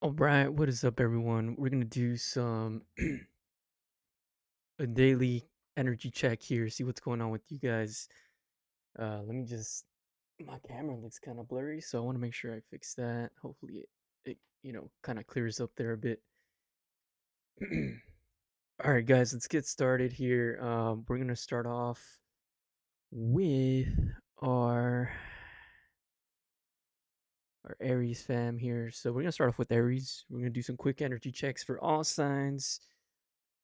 All right, what is up, everyone? We're gonna do some a daily energy check here, see what's going on with you guys. Let me just my camera looks kind of blurry, so I want to make sure I fix that. Hopefully, it kind of clears up there a bit. All right, guys, let's get started here. We're gonna start off with our our Aries fam here. So we're gonna start off with Aries. We're gonna do some quick energy checks for all signs.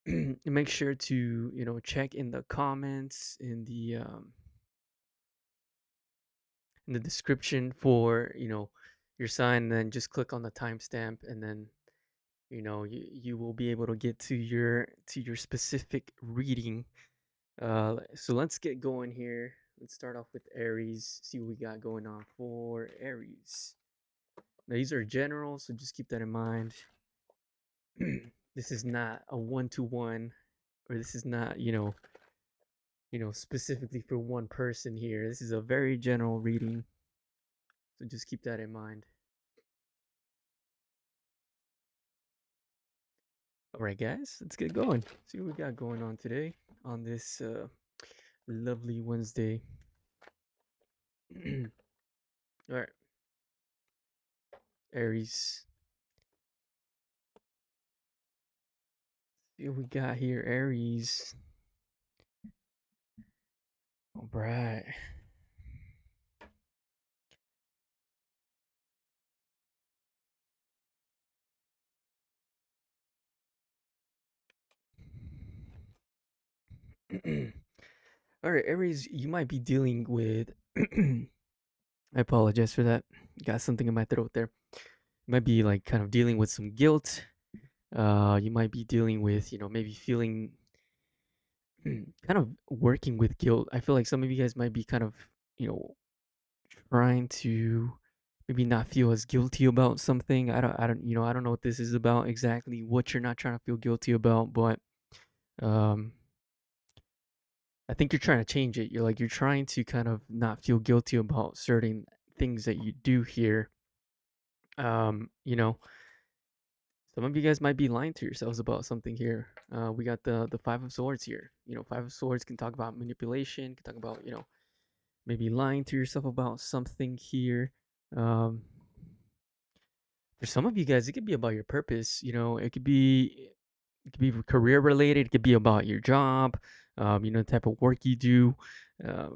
Make sure to check in the comments in the description for your sign, and then just click on the timestamp, and then you will be able to get to your specific reading. So let's get going here. Let's start off with Aries, see what we got going on for Aries. Now, these are general, so just keep that in mind. This is not a one-to-one, or this is not specifically for one person here. This is a very general reading, so just keep that in mind. All right, guys, let's get going. See what we got going on today on this lovely Wednesday. All right, Aries. See what we got here, Aries. All right. All right, Aries, you might be dealing with. I apologize for that. Got something in my throat there. You might be like kind of dealing with some guilt. You might be dealing with, maybe feeling kind of working with guilt. I feel like some of you guys might be kind of, you know, trying to maybe not feel as guilty about something. I don't know what this is about exactly, what you're not trying to feel guilty about, but um, I think you're trying to change it. You're trying to kind of not feel guilty about certain things that you do here. Um, you know, some of you guys might be lying to yourselves about something here. We got the Five of Swords here. Five of Swords can talk about manipulation, can talk about maybe lying to yourself about something here. Um, for some of you guys, it could be about your purpose. It could be career related. It could be about your job. The type of work you do. Uh,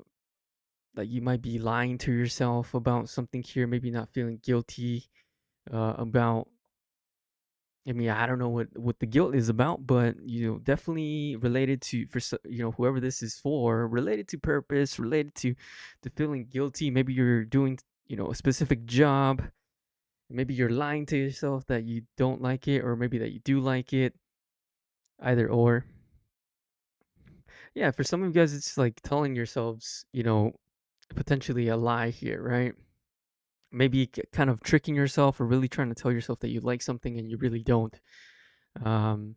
like you might be lying to yourself about something here. Maybe not feeling guilty about. I mean, I don't know what the guilt is about, but definitely related to whoever this is for, related to purpose, related to feeling guilty. Maybe you're doing a specific job. Maybe you're lying to yourself that you don't like it, or maybe that you do like it. Either or. Yeah, for some of you guys, it's like telling yourselves, potentially a lie here, right? Maybe kind of tricking yourself, or really trying to tell yourself that you like something and you really don't. Um,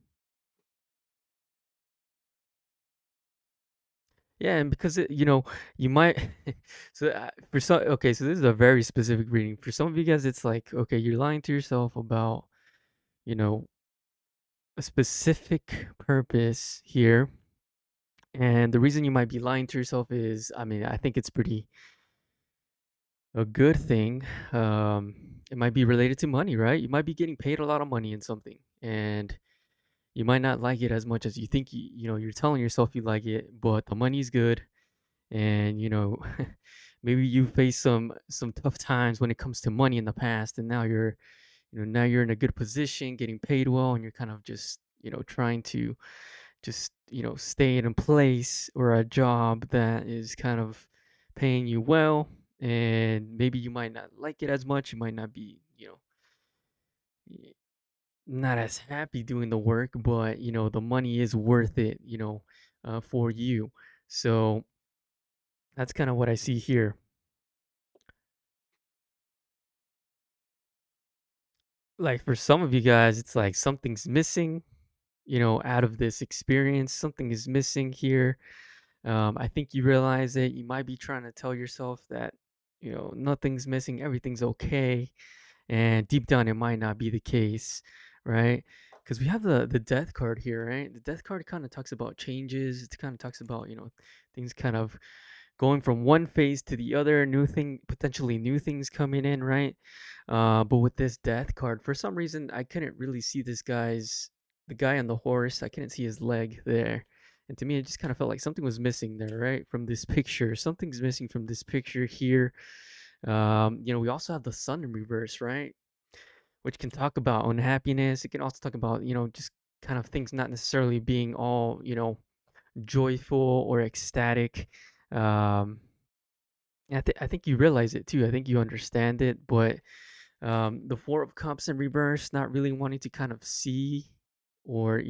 Yeah, and because you might. So for some, okay, so this is a very specific reading. For some of you guys, it's like, okay, you're lying to yourself about, you know, a specific purpose here, and the reason you might be lying to yourself is, I mean, I think it's pretty a good thing. It might be related to money, right? You might be getting paid a lot of money in something, and you might not like it as much as you think. You're telling yourself you like it, but the money's good, and maybe you faced some tough times when it comes to money in the past, and now you're in a good position, getting paid well, and you're kind of just trying to just stay in a place or a job that is kind of paying you well, and maybe you might not like it as much. You might not be y- not as happy doing the work, but the money is worth it, for you. So that's kind of what I see here. Like for some of you guys, it's like something's missing, out of this experience. Something is missing here. I think you realize it. You might be trying to tell yourself that, nothing's missing, everything's okay. and deep down it might not be the case, right? Because we have the death card here, right? The death card kind of talks about changes. It kind of talks about, things kind of going from one phase to the other, potentially new things coming in, right? But with this death card, for some reason, I couldn't really see the guy on the horse. I couldn't see his leg there. And to me, it just kind of felt like something was missing there, right? From this picture, something's missing from this picture here. We also have the sun in reverse, right? Which can talk about unhappiness. It can also talk about, just kind of things not necessarily being all, joyful or ecstatic. Um, I think you realize it too. I think you understand it, but the Four of Cups in reverse, not really wanting to kind of see, or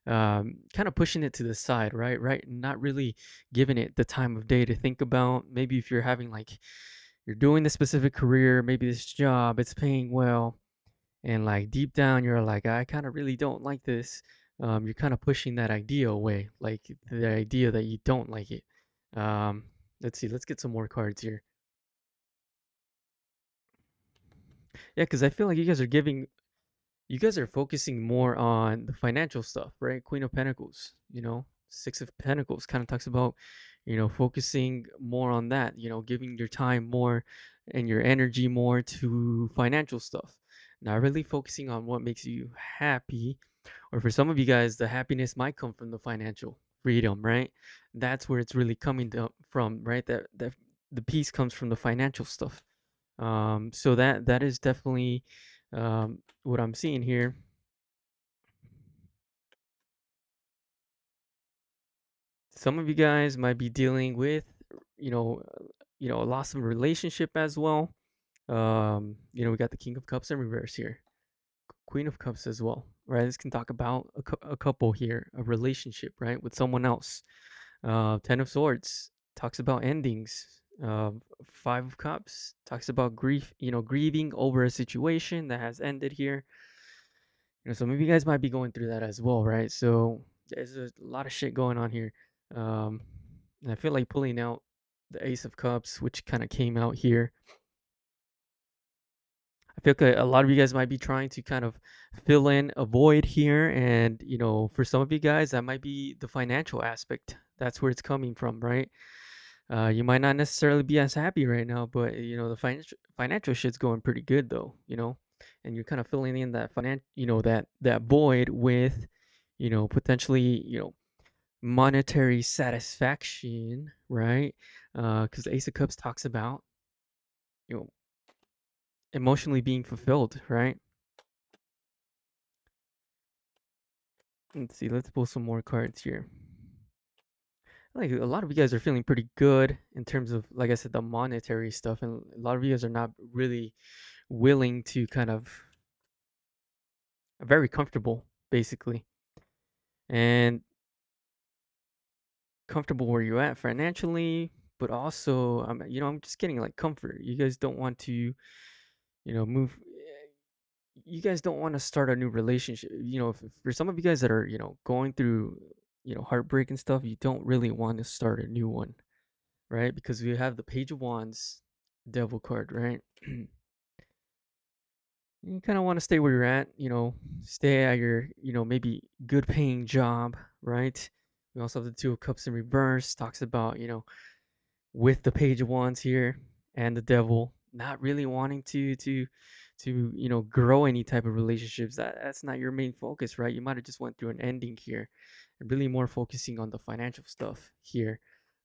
kind of pushing it to the side, right? Right, not really giving it the time of day to think about. Maybe if you're having like you're doing this specific career, maybe this job, it's paying well, and like deep down you're like, I kind of really don't like this. You're kind of pushing that idea away, like the idea that you don't like it. um let's see, let's get some more cards here. Yeah, because I feel like you guys are focusing more on the financial stuff, right? Queen of Pentacles, Six of Pentacles kind of talks about, focusing more on that, giving your time more and your energy more to financial stuff. Not really focusing on what makes you happy. Or for some of you guys, the happiness might come from the financial freedom, right? That's where it's really coming from, right? That the peace comes from the financial stuff. So that is definitely what I'm seeing here. Some of you guys might be dealing with, you know, a loss of a relationship as well. We got the King of Cups in reverse here, Queen of Cups as well, right? This can talk about a couple here, a relationship, right, with someone else. Ten of Swords talks about endings. Five of Cups talks about grief, grieving over a situation that has ended here. Some of you guys might be going through that as well, right? So there's a lot of shit going on here. And I feel like pulling out the Ace of Cups, which kind of came out here. I feel like a lot of you guys might be trying to kind of fill in a void here. And, for some of you guys, that might be the financial aspect. That's where it's coming from, right? You might not necessarily be as happy right now, but the financial shit's going pretty good though, and you're kind of filling in that that void with, potentially, monetary satisfaction, right? Because the Ace of Cups talks about, you know, emotionally being fulfilled, right? Let's see, let's pull some more cards here. Like a lot of you guys are feeling pretty good in terms of, like I said, the monetary stuff, and a lot of you guys are not really willing to kind of very comfortable, basically, and comfortable where you're at financially, but also, I'm just getting like comfort. You guys don't want to, move. You guys don't want to start a new relationship. For some of you guys that are, going through, heartbreak and stuff, you don't really want to start a new one, right? Because we have the Page of Wands, Devil card, right? You kind of want to stay where you're at, stay at your, maybe good paying job, right? We also have the Two of Cups in reverse, talks about, with the Page of Wands here and the Devil, not really wanting to grow any type of relationships. That's not your main focus, right? You might have just went through an ending here, and really more focusing on the financial stuff here.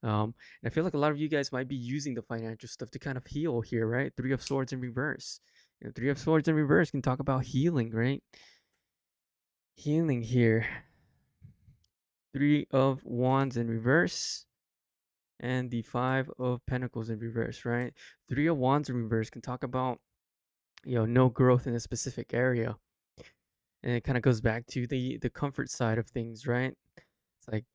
And I feel like a lot of you guys might be using the financial stuff to kind of heal here, right? Three of Swords in reverse. Three of Swords in reverse can talk about healing, right? Healing here. Three of Wands in reverse and the Five of Pentacles in reverse, right? Three of Wands in reverse can talk about, no growth in a specific area. And it kind of goes back to the comfort side of things, right? It's like,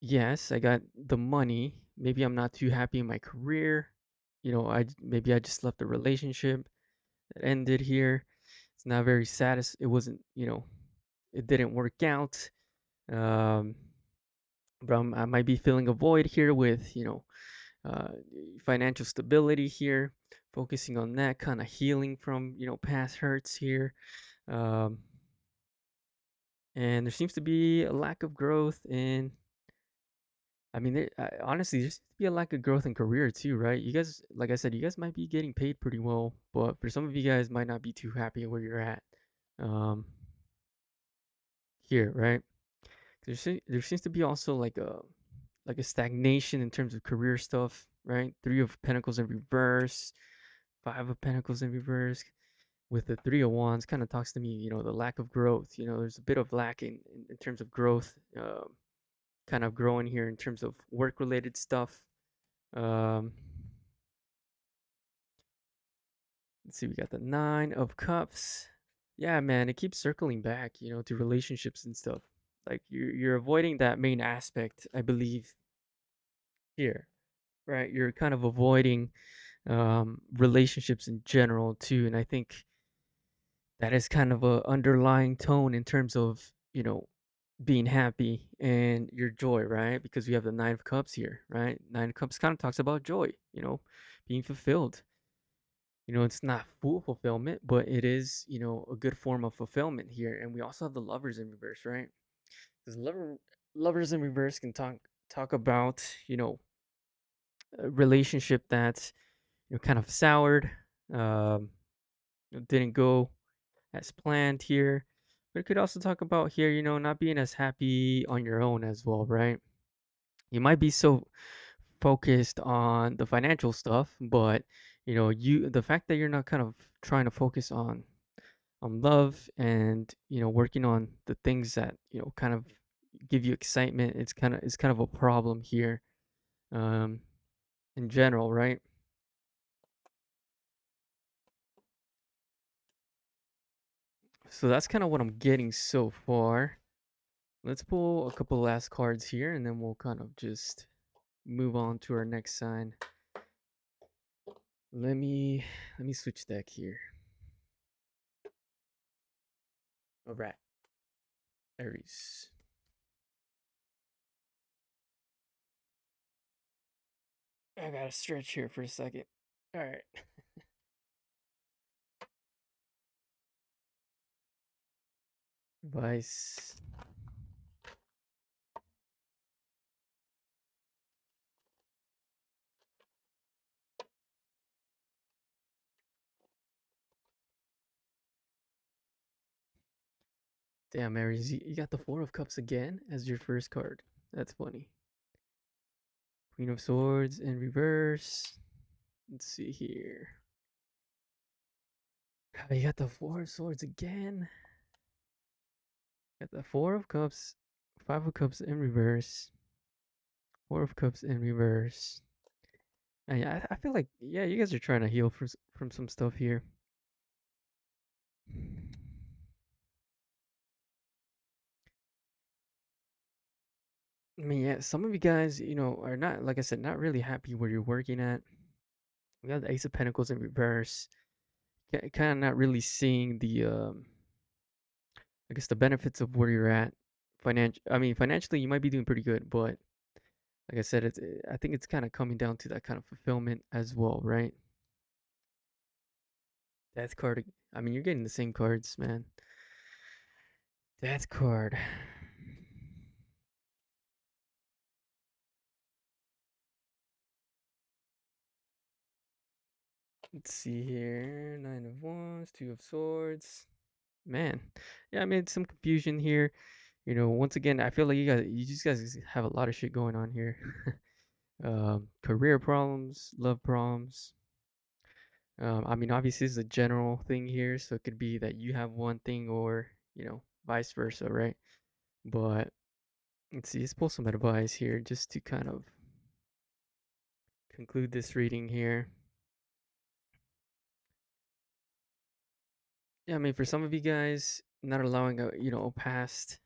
yes, I got the money. Maybe I'm not too happy in my career. Maybe I just left a relationship that ended here. It's not very it wasn't, it didn't work out. Um, but I might be filling a void here with, uh, financial stability here, focusing on that, kind of healing from, past hurts here. Um, and there seems to be a lack of growth in, I mean, honestly, there seems to be a lack of growth in career too, right? You guys, like I said, you guys might be getting paid pretty well, but for some of you guys might not be too happy where you're at. Um, Here, right? There seems to be also like a stagnation in terms of career stuff, right? Three of Pentacles in reverse, Five of Pentacles in reverse, with the Three of Wands, kind of talks to me, the lack of growth. There's a bit of lacking in terms of growth, kind of growing here in terms of work-related stuff. Um, let's see, we got the Nine of Cups. Yeah, man, it keeps circling back, to relationships and stuff. Like you're avoiding that main aspect, I believe, here, right? You're kind of avoiding relationships in general too, and I think that is kind of a underlying tone in terms of being happy and your joy, right? Because we have the Nine of Cups here, right? Nine of Cups kind of talks about joy, being fulfilled. It's not full fulfillment, but it is, a good form of fulfillment here. And we also have the Lovers in reverse, right? Because lovers in reverse can talk about, a relationship that's kind of soured, um, didn't go as planned here. But it could also talk about here, not being as happy on your own as well, right? You might be so focused on the financial stuff, but the fact that you're not kind of trying to focus on love and working on the things that kind of give you excitement, it's kind of a problem here, um, in general, right? So that's kind of what I'm getting so far. Let's pull a couple last cards here, and then we'll kind of just move on to our next sign. Let me switch deck here. All right, Aries. I gotta stretch here for a second. All right. Vice. Damn, Aries, you got the Four of Cups again as your first card. That's funny. Queen of Swords in reverse. Let's see here. You got the Four of Swords again. Got the Four of Cups, Five of Cups in reverse, Four of Cups in reverse. And yeah, I feel like, yeah, you guys are trying to heal from some stuff here. I mean, yeah, some of you guys, are not, like I said, not really happy where you're working at. We got the Ace of Pentacles in reverse. Kind of not really seeing I guess the benefits of where you're at. I mean, financially, you might be doing pretty good, but like I said, I think it's kind of coming down to that kind of fulfillment as well, right? Death card. I mean, you're getting the same cards, man. Death card. Let's see here. Nine of Wands, Two of Swords. Man, yeah, I made some confusion here. Once again, I feel like you just guys have a lot of shit going on here. Career problems, love problems. I mean, obviously, it's a general thing here, so it could be that you have one thing or, vice versa, right? But let's see, let's pull some advice here just to kind of conclude this reading here. Yeah, I mean, for some of you guys, not allowing a past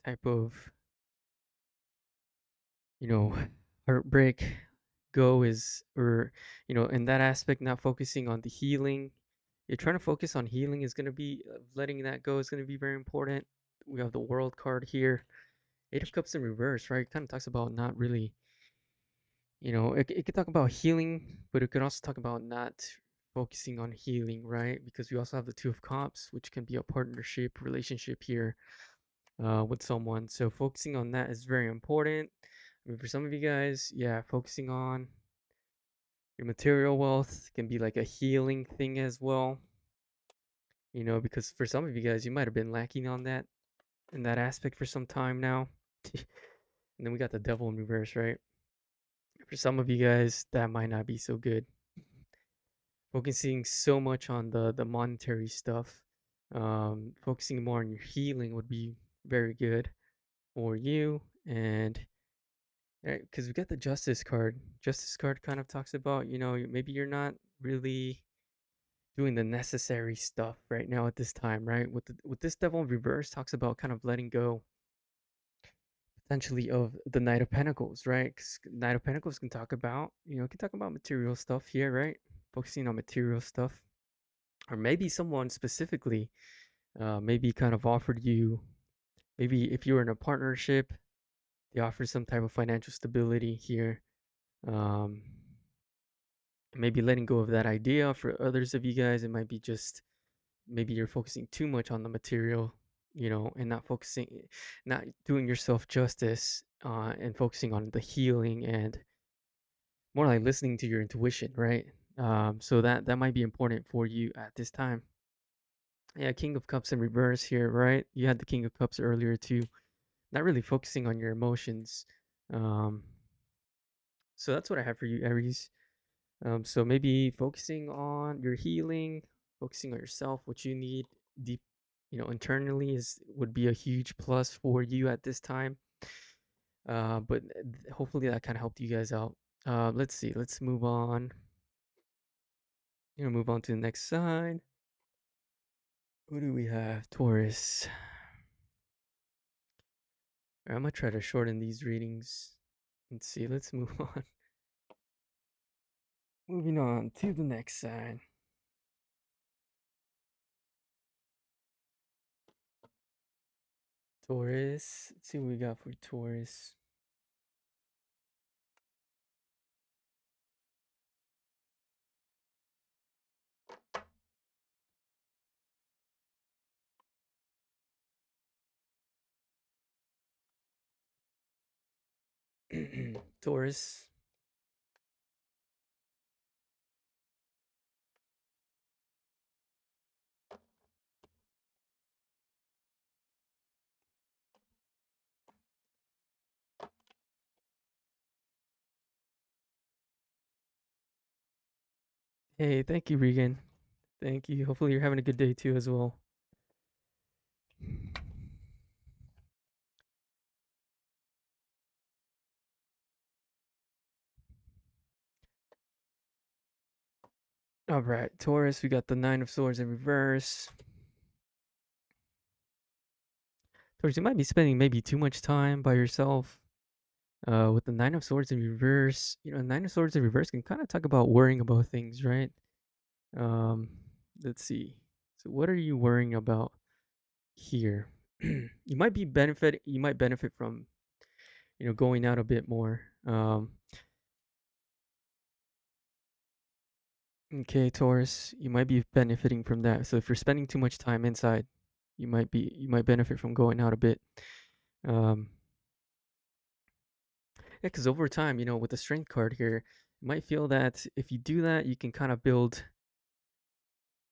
type of, you know, heartbreak go is, or, in that aspect, not focusing on the healing. You're trying to focus on healing is going to be, letting that go is going to be very important. We have the World card here. Eight of Cups in reverse, right? Kind of talks about not really You know, it could talk about healing, but it could also talk about not focusing on healing, right? Because we also have the Two of Cups, which can be a partnership relationship here with someone. So focusing on that is very important. I mean, for some of you guys, yeah, focusing on your material wealth can be like a healing thing as well. You know, because for some of you guys, you might have been lacking on that in that aspect for some time now. And then we got the devil in reverse, right? For some of you guys, that might not be so good. Focusing so much on the monetary stuff, focusing more on your healing would be very good for you. And because we got the justice card. Justice card kind of talks about, you know, maybe you're not really doing the necessary stuff right now at this time, right? With this devil in reverse talks about kind of letting go potentially of the Knight of Pentacles, right? Because Knight of Pentacles can talk about, you know, can talk about material stuff here, right? Focusing on material stuff, or maybe someone specifically, maybe kind of offered you, maybe if you were in a partnership, they offer some type of financial stability here. Um, Maybe letting go of that idea. For others of you guys, it might be just maybe you're focusing too much on the material, you know, and not focusing, not doing yourself justice, and focusing on the healing and more like listening to your intuition, right? So that might be important for you at this time. Yeah, King of Cups in reverse here, right? You had the King of Cups earlier too. Not really focusing on your emotions. Um, so that's what I have for you, Aries. So maybe focusing on your healing, focusing on yourself, what you need deep, you know, internally is would be a huge plus for you at this time. But hopefully that kind of helped you guys out. Let's see. Let's move on. You know, move on to the next sign. Who do we have? Taurus. I'm gonna try to shorten these readings. Let's see. Let's move on. Moving on to the next sign. Taurus. Let's see what we got for Taurus. Taurus. Hey, thank you, Regan. Thank you. Hopefully you're having a good day too as well. All right, Taurus, we got the Nine of Swords in reverse. Taurus, you might be spending maybe too much time by yourself. With the Nine of Swords in reverse, you know, Nine of Swords in reverse can kind of talk about worrying about things, right? Um, let's see. So, what are you worrying about here? You might benefit from, you know, going out a bit more. Okay, Taurus, you might be benefiting from that. So if you're spending too much time inside, you might benefit from going out a bit. Um, yeah, because over time, you know, with the strength card here, you might feel that if you do that, you can kind of build.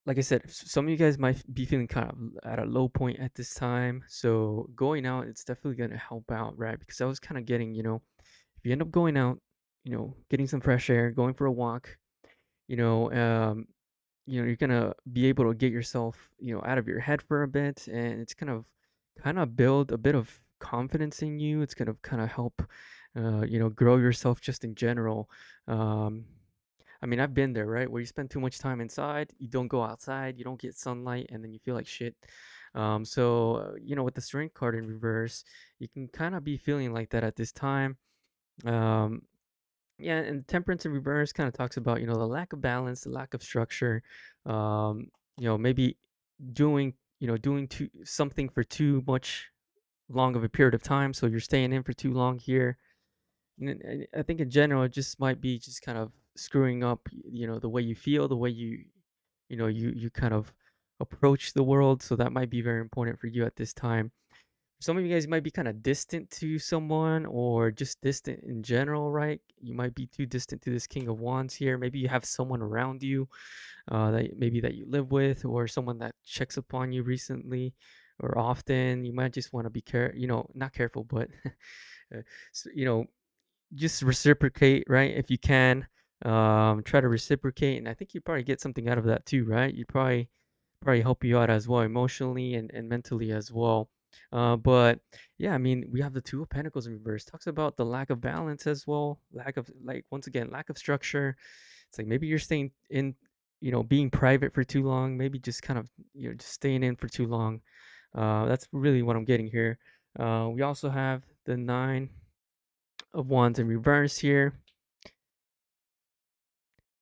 Like I said, some of you guys might be feeling kind of at a low point at this time. So going out, it's definitely gonna help out, right? Because I was kind of getting, you know, if you end up going out, you know, getting some fresh air, going for a walk, you know, you're gonna be able to get yourself, you know, out of your head for a bit, and it's kind of build a bit of confidence in you. It's gonna kind of help, you know, grow yourself just in general. Um, I mean, I've been there, right? Where you spend too much time inside, you don't go outside, you don't get sunlight, and then you feel like shit. You know, with the strength card in reverse, you can kind of be feeling like that at this time. Um, yeah, and temperance in reverse kind of talks about, you know, the lack of balance, the lack of structure. You know, maybe doing something for too much long of a period of time, so you're staying in for too long here. And I think in general, it just might be just kind of screwing up, the way you feel, the way you kind of approach the world. So that might be very important for you at this time. Some of you guys might be kind of distant to someone or just distant in general, right? You might be too distant to this King of Wands here. Maybe you have someone around you that you live with, or someone that checks upon you recently or often. You might just want to be not careful, but uh, s just reciprocate, right? If you can, try to reciprocate, and I think you probably get something out of that too, right? You probably help you out as well emotionally and mentally as well. But yeah, I mean, we have the Two of Pentacles in reverse. Talks about the lack of balance as well, lack of like once again lack of structure. It's like maybe you're staying in, being private for too long. Maybe just kind of just staying in for too long. That's really what I'm getting here. We also have the Nine of Wands in reverse here.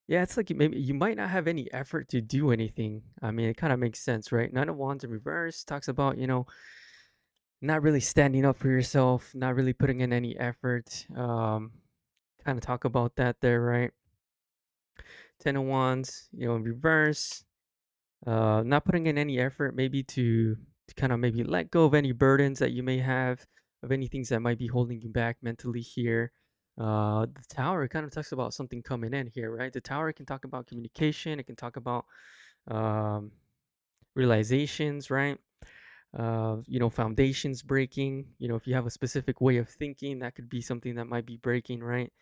Yeah, it's like maybe you might not have any effort to do anything. I mean, it kind of makes sense, right? Nine of Wands in reverse talks about, not really standing up for yourself, not really putting in any effort. Kind of talk about that there, right? Ten of Wands, in reverse, not putting in any effort, maybe to kind of maybe let go of any burdens that you may have, of any things that might be holding you back mentally here. The Tower kind of talks about something coming in here, right? The Tower can talk about communication, it can talk about um, realizations, right? Foundations breaking. If you have a specific way of thinking, that could be something that might be breaking, right?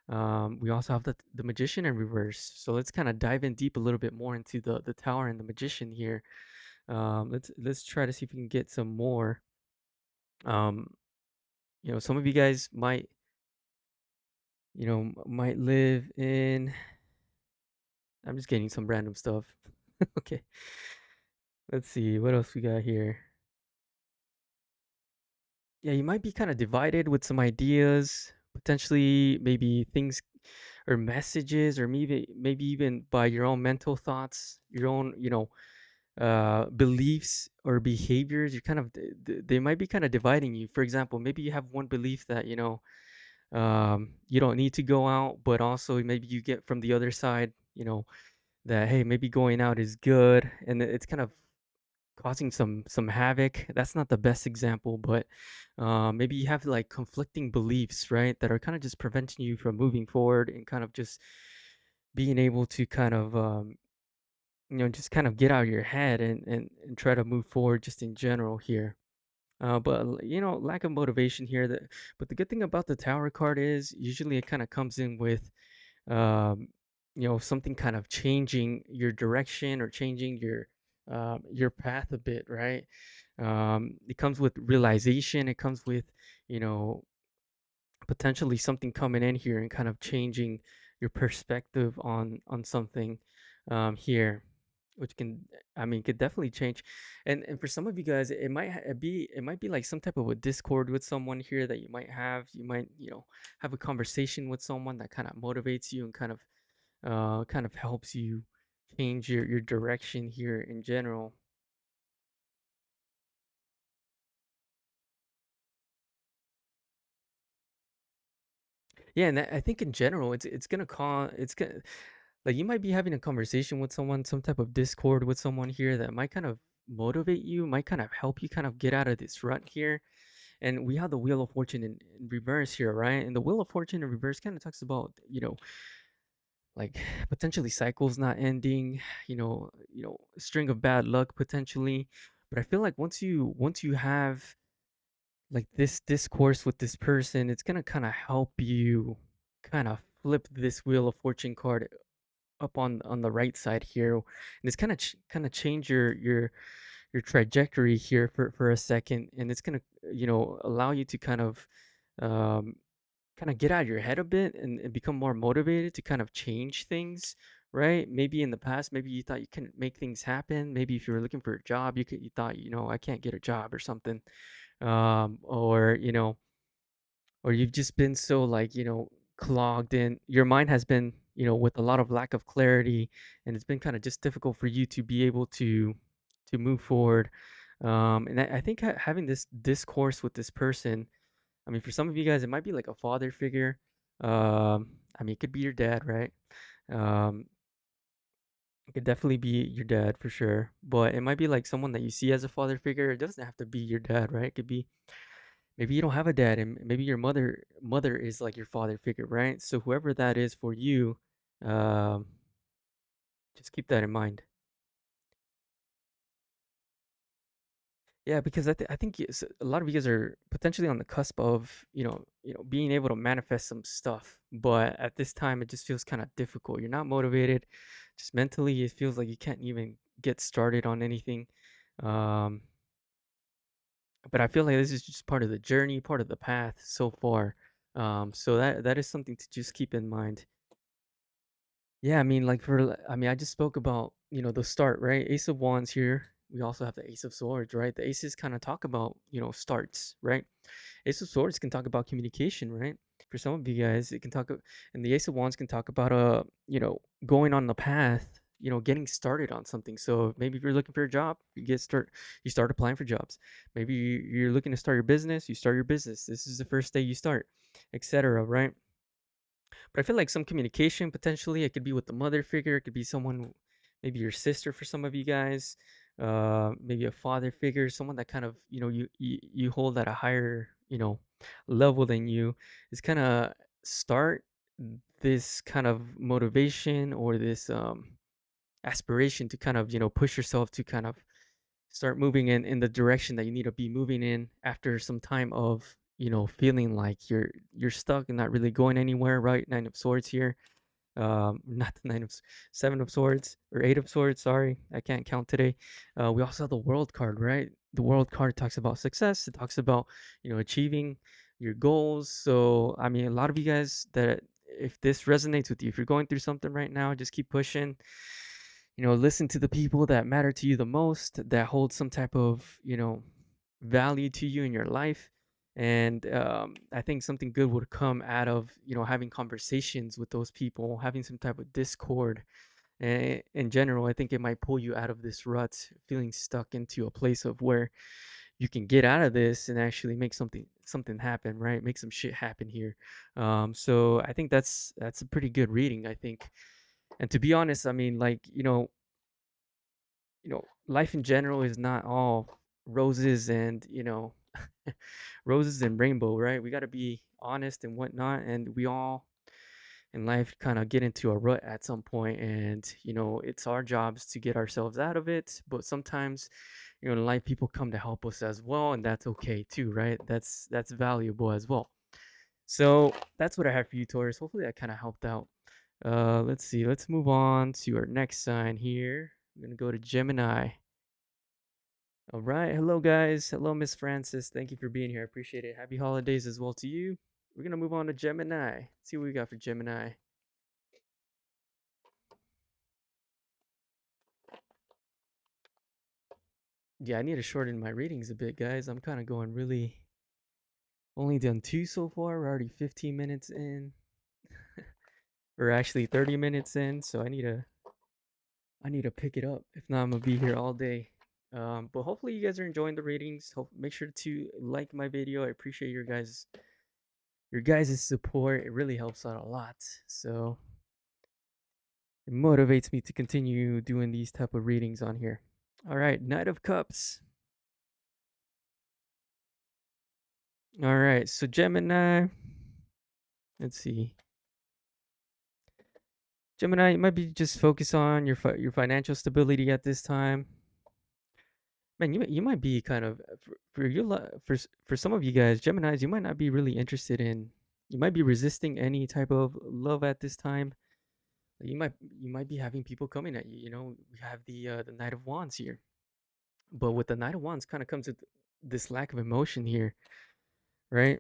We also have the Magician in reverse. So let's kind of dive in deep a little bit more into the Tower and the Magician here. Let's try to see if we can get some more. Um, some of you guys might live in. I'm just getting some random stuff. Okay, let's see what else we got here. Yeah, you might be kind of divided with some ideas, potentially maybe things or messages, or maybe even by your own mental thoughts, your own, beliefs or behaviors. You're kind of they might be kind of dividing you. For example, maybe you have one belief that, you don't need to go out, but also maybe you get from the other side, that hey, maybe going out is good, and it's kind of causing some havoc. That's not the best example, but maybe you have like conflicting beliefs, right, that are kind of just preventing you from moving forward and kind of just being able to kind of just kind of get out of your head and try to move forward just in general here. But lack of motivation here. But the good thing about the Tower card is usually it kind of comes in with um, something kind of changing your direction or changing your path a bit, right? It comes with realization. It comes with you know potentially something coming in here and kind of changing your perspective on something here, which could definitely change. And for some of you guys, it might be like some type of a discord with someone here that you might have a conversation with someone that kind of motivates you and kind of helps you change your direction here in general. Yeah, and I think in general, it's gonna cause it's gonna like you might be having a conversation with someone, some type of discord with someone here that might kind of motivate you, might kind of help you kind of get out of this rut here. And we have the Wheel of Fortune in reverse here, right? And the Wheel of Fortune in reverse kind of talks about, like potentially cycles not ending, a string of bad luck potentially. But I feel like once you have like this discourse with this person, it's gonna kind of help you kind of flip this Wheel of Fortune card up on the right side here, and it's kind of change your trajectory here for a second, and it's gonna allow you to um kind of get out of your head a bit and become more motivated to kind of change things, right? Maybe in the past, maybe you thought you couldn't make things happen. Maybe if you were looking for a job, you thought, I can't get a job or something. Or you've just been so like, clogged in. Your mind has been, with a lot of lack of clarity, and it's been kind of just difficult for you to be able to move forward. And I think having this discourse with this person I mean, for some of you guys, it might be like a father figure. I mean, it could be your dad, right? Um, it could definitely be your dad for sure, but it might be like someone that you see as a father figure. It doesn't have to be your dad, right? It could be maybe you don't have a dad, and maybe your mother is like your father figure, right? So whoever that is for you, um, just keep that in mind. Yeah, because I think a lot of you guys are potentially on the cusp of being able to manifest some stuff, but at this time it just feels kind of difficult. You're not motivated, just mentally it feels like you can't even get started on anything. Um, but I feel like this is just part of the journey, part of the path so far. So that is something to just keep in mind. Yeah, I mean, I mean, I just spoke about, the start, right? Ace of Wands here. We also have the Ace of Swords, right? The aces kind of talk about, starts, right? Ace of Swords can talk about communication, right? For some of you guys, it can and the Ace of Wands can talk about, going on the path, getting started on something. So maybe if you're looking for a job, you start applying for jobs. Maybe you're looking to start your business, you start your business. This is the first day you start, etc., right? But I feel like some communication potentially, it could be with the mother figure, it could be someone, maybe your sister for some of you guys, maybe a father figure, someone that kind of, you hold at a higher, level than you, is kind of start this kind of motivation or this aspiration to kind of, push yourself to kind of start moving in the direction that you need to be moving in after some time of feeling like you're stuck and not really going anywhere, right? Nine of Swords here. Not the Seven of Swords or Eight of Swords. Sorry, I can't count today. We also have the World card, right? The World card talks about success. It talks about achieving your goals. So I mean, a lot of you guys, that if this resonates with you, if you're going through something right now, just keep pushing. Listen to the people that matter to you the most, that hold some type of value to you in your life. And I think something good would come out of having conversations with those people, having some type of discord. And in general, I think it might pull you out of this rut, feeling stuck into a place of where you can get out of this and actually make something happen, right? Make some shit happen here. So I think that's a pretty good reading, I think. And to be honest, I mean, like, life in general is not all roses and, roses and rainbow, right? We got to be honest and whatnot. And we all in life kind of get into a rut at some point, and it's our jobs to get ourselves out of it. But sometimes, in life, people come to help us as well, and that's okay too, right? That's valuable as well. So that's what I have for you, Taurus. Hopefully that kind of helped out. Let's see. Let's move on to our next sign here. I'm gonna go to Gemini. All right. Hello, guys. Hello, Miss Francis. Thank you for being here. I appreciate it. Happy holidays as well to you. We're going to move on to Gemini. Let's see what we got for Gemini. Yeah, I need to shorten my readings a bit, guys. I'm kind of going really. Only done two so far. We're already 15 minutes in. Or actually 30 minutes in. So I need to pick it up. If not, I'm going to be here all day. But hopefully you guys are enjoying the readings. Make sure to like my video. I appreciate your guys' support. It really helps out a lot. So it motivates me to continue doing these type of readings on here. All right, Knight of Cups. All right, so Gemini. Let's see. Gemini, you might be just focused on your financial stability at this time. Man, you might be kind of for your for some of you guys, Geminis, you might not be really interested in. You might be resisting any type of love at this time. You might be having people coming at you. We have the Knight of Wands here. But with the Knight of Wands kind of comes with this lack of emotion here, right?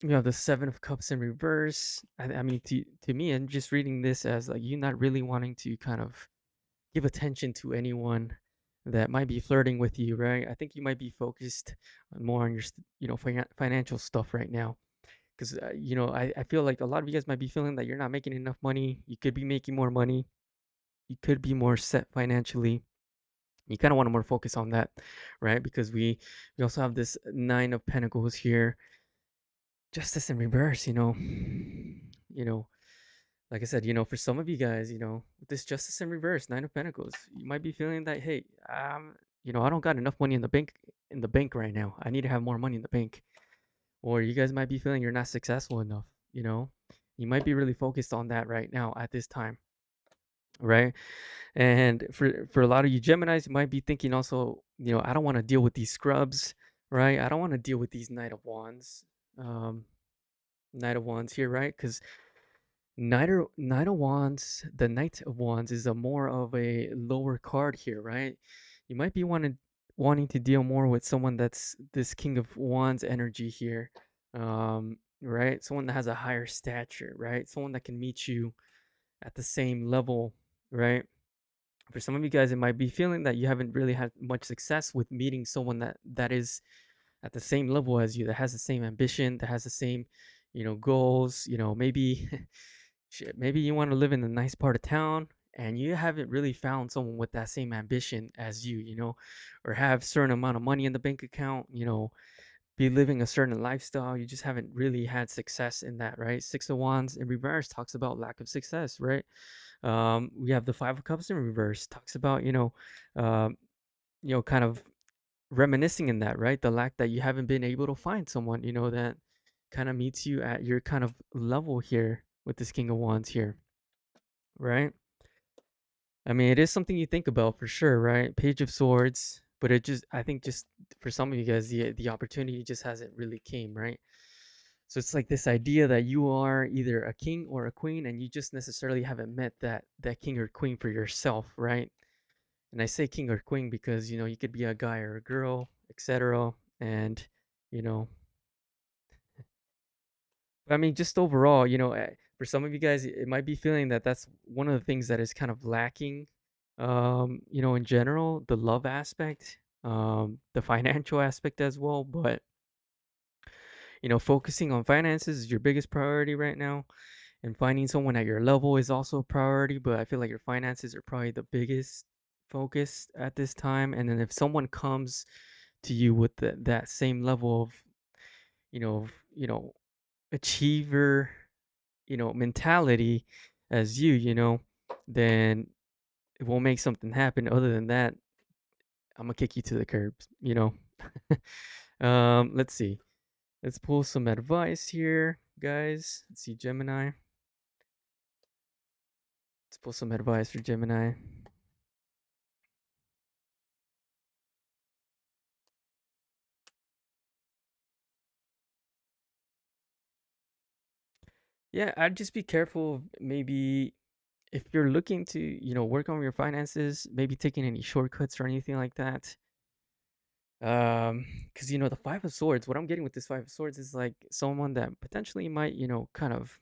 You have the Seven of Cups in reverse. I mean, to me, I'm just reading this as like you not really wanting to kind of give attention to anyone that might be flirting with you, right? I think you might be focused more on your, financial stuff right now. Because, I feel like a lot of you guys might be feeling that you're not making enough money. You could be making more money. You could be more set financially. You kind of want to more focus on that, right? Because we also have this Nine of Pentacles here. Justice in reverse, you know, like I said, for some of you guys, with this Justice in reverse, Nine of Pentacles, you might be feeling that, hey, I don't got enough money in the bank right now. I need to have more money in the bank. Or you guys might be feeling you're not successful enough, you know? You might be really focused on that right now at this time, right? And for a lot of you Geminis, you might be thinking also, I don't want to deal with these scrubs, right? I don't want to deal with these Um, Knight of Wands here, right? Because Knight of Wands, the Knight of Wands is a more of a lower card here, right? You might be wanting to deal more with someone that's this King of Wands energy here, right? Someone that has a higher stature, right? Someone that can meet you at the same level, right? For some of you guys, it might be feeling that you haven't really had much success with meeting someone that is at the same level as you, that has the same ambition, that has the same, goals. Maybe shit, maybe you want to live in a nice part of town and you haven't really found someone with that same ambition as you, or have certain amount of money in the bank account, be living a certain lifestyle. You just haven't really had success in that, right? Six of Wands in reverse talks about lack of success, right? We have the Five of Cups in reverse talks about, um, kind of reminiscing in that, right? The lack that you haven't been able to find someone, that kind of meets you at your kind of level here with this King of Wands here, right? I mean, it is something you think about for sure, right? Page of Swords, but I think just for some of you guys, the opportunity just hasn't really came, right? So it's like this idea that you are either a king or a queen, and you just necessarily haven't met that king or queen for yourself, right? And I say king or queen because you could be a guy or a girl, etc. And you know, but I mean, just overall, for some of you guys, it might be feeling that that's one of the things that is kind of lacking. In general, the love aspect, the financial aspect as well. But focusing on finances is your biggest priority right now, and finding someone at your level is also a priority. But I feel like your finances are probably the biggest focus at this time. And then if someone comes to you with that same level of you know of, you know achiever mentality as then we'll make something happen. Other than that, I'm gonna kick you to the curbs. Let's see. Let's pull some advice here, guys. Let's see, Gemini. Let's pull some advice for Gemini. Yeah, I'd just be careful. Maybe if you're looking to, work on your finances, maybe taking any shortcuts or anything like that. Because the Five of Swords, what I'm getting with this Five of Swords is like someone that potentially might, kind of,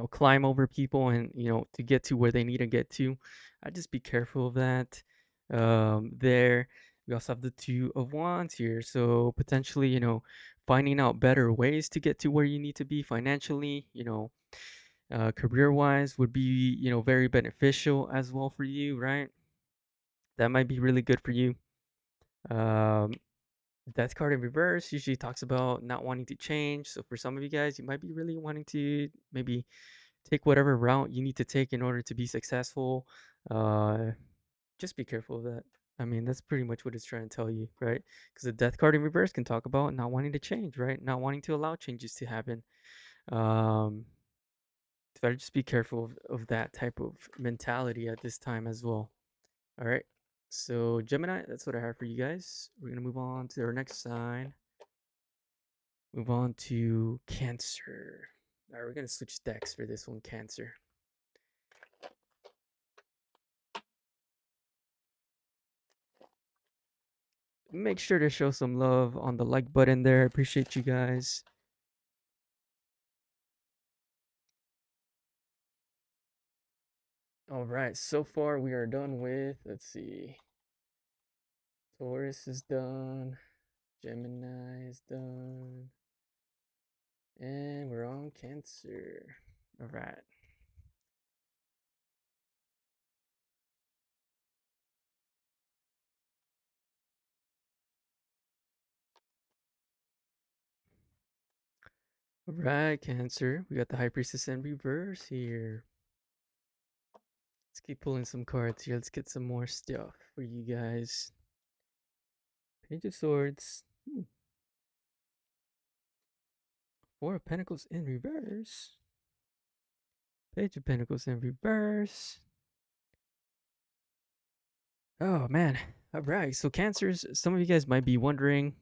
climb over people and, to get to where they need to get to. I'd just be careful of that. There, we also have the Two of Wands here. So potentially, finding out better ways to get to where you need to be financially, career wise would be, very beneficial as well for you, right? That might be really good for you. Um, Death card in reverse usually talks about not wanting to change. So for some of you guys, you might be really wanting to maybe take whatever route you need to take in order to be successful. Uh, just be careful of that. I mean, that's pretty much what it's trying to tell you, right? Because the Death card in reverse can talk about not wanting to change, right? Not wanting to allow changes to happen. Um, so better just be careful of that type of mentality at this time as well. All right. So Gemini, that's what I have for you guys. We're gonna move on to our next sign. Move on to Cancer. All right, we're gonna switch decks for this one, Cancer. Make sure to show some love on the like button there. Appreciate you guys. All right, so far we are done with, let's see, Taurus is done, Gemini is done, and we're on Cancer. All right. Right, Cancer. We got the High Priestess in reverse here. Let's keep pulling some cards here. Let's get some more stuff for you guys. Page of Swords. Four of Pentacles in reverse. Page of Pentacles in reverse. Oh man. All right. So Cancers, some of you guys might be wondering.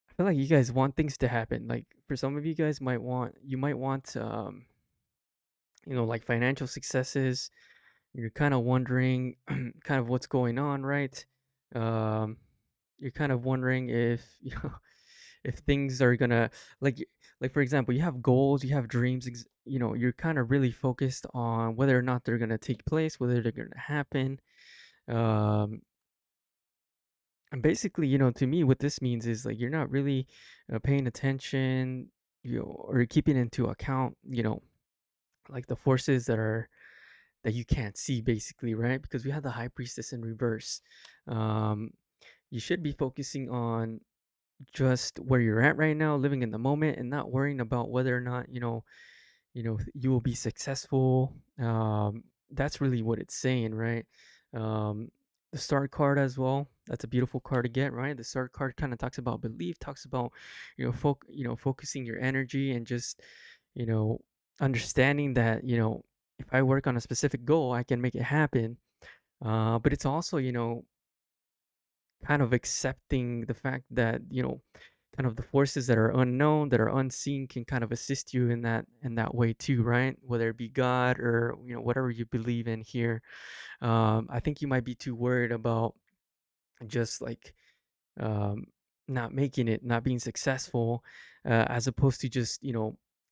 I feel like you guys want things to happen. Like for some of you guys you might want like financial successes. You're kind of wondering kind of what's going on, right? Um you're kind of wondering if, if things are gonna like like for example, you have goals, you have dreams, you're kind of really focused on whether or not they're gonna take place, whether they're gonna happen. Um and basically, to me, what this means is like you're not really paying attention, or keeping into account, like the forces that you can't see, basically, right? Because we have the High Priestess in reverse. Um, you should be focusing on just where you're at right now, living in the moment, and not worrying about whether or not you will be successful. That's really what it's saying, right? um, the Star card as well, that's a beautiful card to get, right? The Star card kind of talks about belief, talks about focusing your energy, and just you know understanding that if I work on a specific goal, I can make it happen. But it's also kind of accepting the fact that kind of the forces that are unknown, that are unseen, can kind of assist you in that way too, right? Whether it be God or whatever you believe in here. I think you might be too worried about just like um, not making it, not being successful, as opposed to just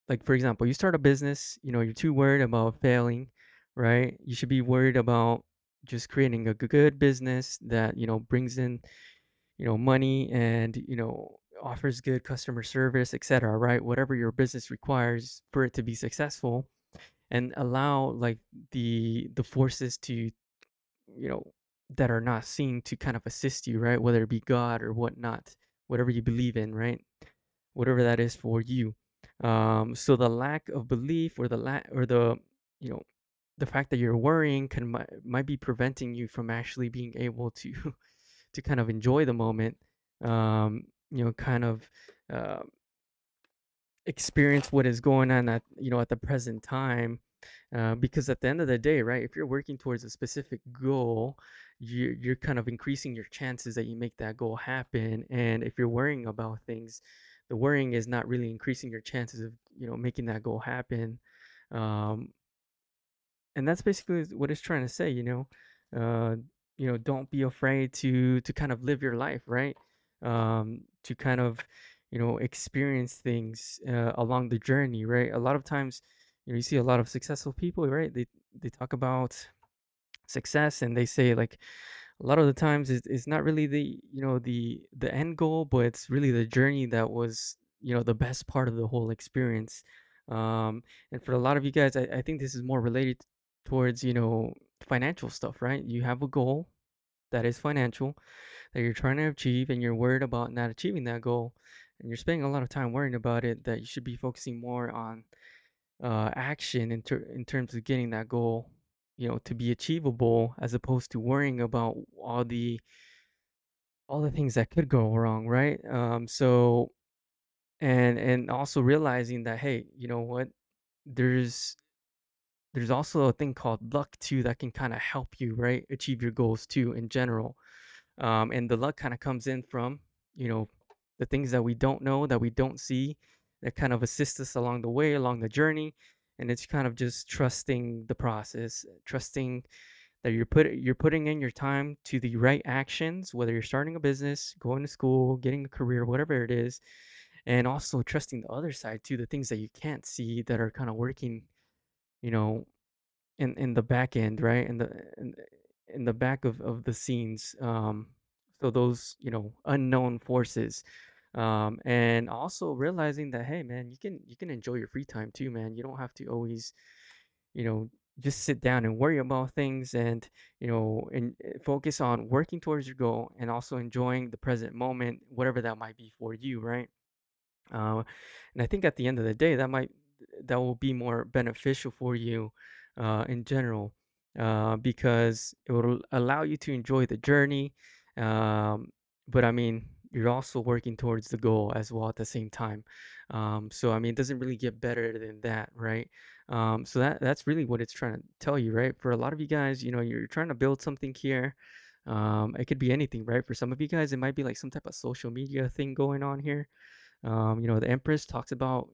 like for example, you start a business, you're too worried about failing, right? You should be worried about just creating a good business that brings in money, and offers good customer service, etc., right? Whatever your business requires for it to be successful, and allow like the forces to you know that are not seen to kind of assist you, right? Whether it be God or whatnot, whatever you believe in, right? Whatever that is for you. So the lack of belief, or the you know the fact that you're worrying might be preventing you from actually being able to to kind of enjoy the moment. Kind of uh, experience what is going on at the present time. Because at the end of the day, right, if you're working towards a specific goal, you're kind of increasing your chances that you make that goal happen. And if you're worrying about things, the worrying is not really increasing your chances of making that goal happen. um, and that's basically what it's trying to say. Don't be afraid to kind of live your life, right? To kind of experience things along the journey, right? A lot of times, you see a lot of successful people, right? They talk about success, and they say like a lot of the times it's not really the end goal, but it's really the journey that was the best part of the whole experience. And for a lot of you guys, I think this is more related towards financial stuff, right? You have a goal that is financial, that you're trying to achieve, and you're worried about not achieving that goal, and you're spending a lot of time worrying about it, that you should be focusing more on action in terms of getting that goal to be achievable, as opposed to worrying about all the things that could go wrong, right? So and also realizing that, hey, you know what, there's there's also a thing called luck too, that can kind of help you, right, achieve your goals too in general. And the luck kind of comes in from you know the things that we don't know, that we don't see, that kind of assist us along the way, along the journey. And it's kind of just trusting the process, trusting that you're putting in your time to the right actions, whether you're starting a business, going to school, getting a career, whatever it is. And also trusting the other side too, the things that you can't see, that are kind of working you know in the back end, right? In the back of the scenes. So those unknown forces. And also realizing that, hey man, you can enjoy your free time too, man. You don't have to always you know just sit down and worry about things, and focus on working towards your goal, and also enjoying the present moment, whatever that might be for you, right? Uh, and I think at the end of the day, that will be more beneficial for you in general, because it will allow you to enjoy the journey. Um, but I mean, you're also working towards the goal as well at the same time. So I mean, it doesn't really get better than that, right? So that's really what it's trying to tell you, right? For a lot of you guys, you're trying to build something here. It could be anything, right? For some of you guys, it might be like some type of social media thing going on here. The Empress talks about,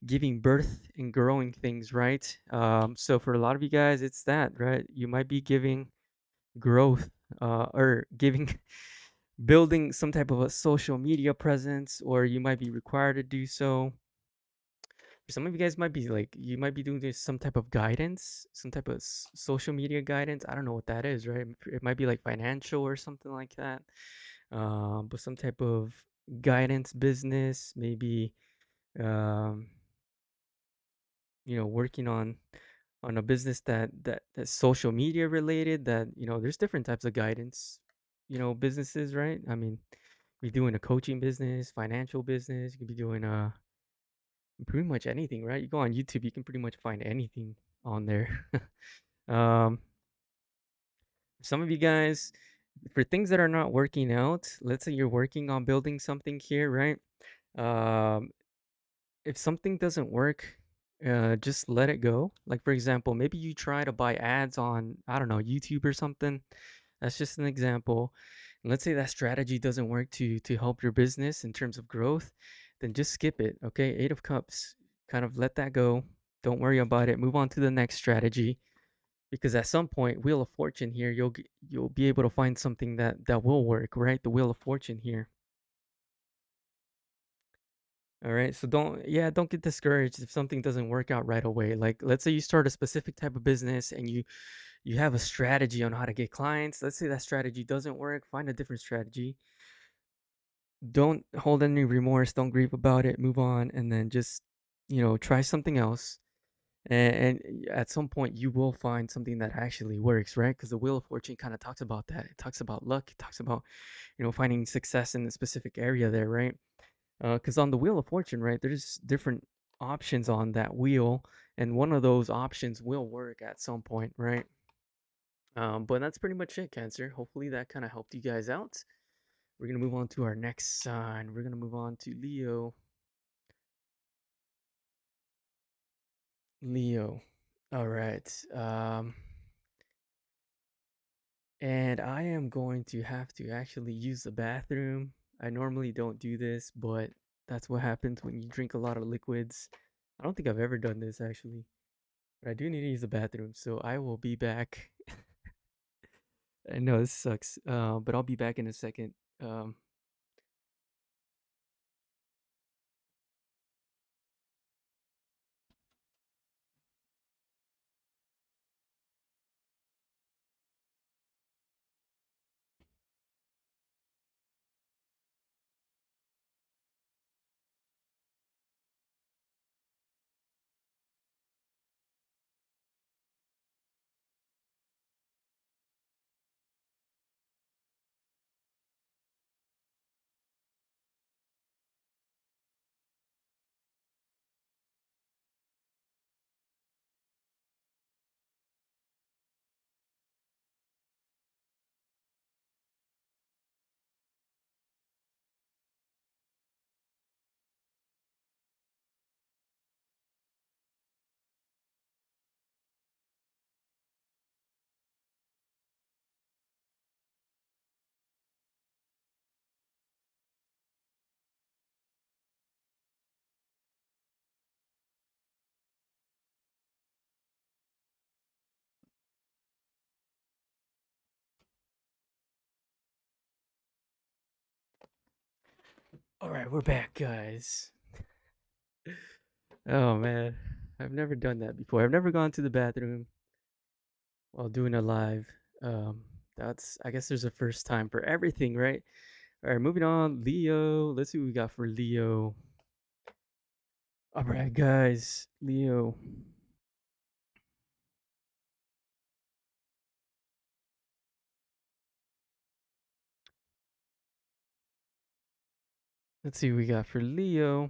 giving birth and growing things, right? So for a lot of you guys, it's that, right? You might be giving growth, or giving, building some type of a social media presence, or you might be required to do so. Some of you guys might be like, you might be doing this, some type of guidance, some type of social media guidance. I don't know what that is, right? It might be like financial or something like that. But some type of guidance business, maybe, um, working on a business that's social media related. That there's different types of guidance, businesses, right? I mean, you're doing a coaching business, financial business. You could be doing pretty much anything, right? You go on YouTube, you can pretty much find anything on there. um, some of you guys, for things that are not working out, let's say you're working on building something here, right? Um, if something doesn't work, just let it go. Like for example, maybe you try to buy ads on, I don't know, YouTube or something. That's just an example. And let's say that strategy doesn't work to help your business in terms of growth, then just skip it. Okay, Eight of Cups, kind of let that go. Don't worry about it. Move on to the next strategy, because at some point, Wheel of Fortune here, you'll be able to find something that will work, right? The Wheel of Fortune here. All right. So don't get discouraged if something doesn't work out right away. Like let's say you start a specific type of business and you have a strategy on how to get clients. Let's say that strategy doesn't work, find a different strategy. Don't hold any remorse, don't grieve about it, move on, and then just, try something else. And at some point you will find something that actually works, right? Because the Wheel of Fortune kind of talks about that. It talks about luck, it talks about, finding success in a specific area there, right? Because on the Wheel of Fortune, right, there's different options on that wheel, and one of those options will work at some point, right? But that's pretty much it, Cancer. Hopefully that kind of helped you guys out. We're gonna move on to our next sign. We're gonna move on to Leo. Leo. All right. And I am going to have to actually use the bathroom. I normally don't do this, but that's what happens when you drink a lot of liquids. I don't think I've ever done this actually. But I do need to use the bathroom, so I will be back. I know this sucks, but I'll be back in a second. Um, all right, we're back, guys. Oh man, I've never done that before. I've never gone to the bathroom while doing a live. Um, that's I guess there's a first time for everything, right? All right, moving on. Leo. Let's see what we got for Leo. All right, guys. Leo. Let's see what we got for Leo.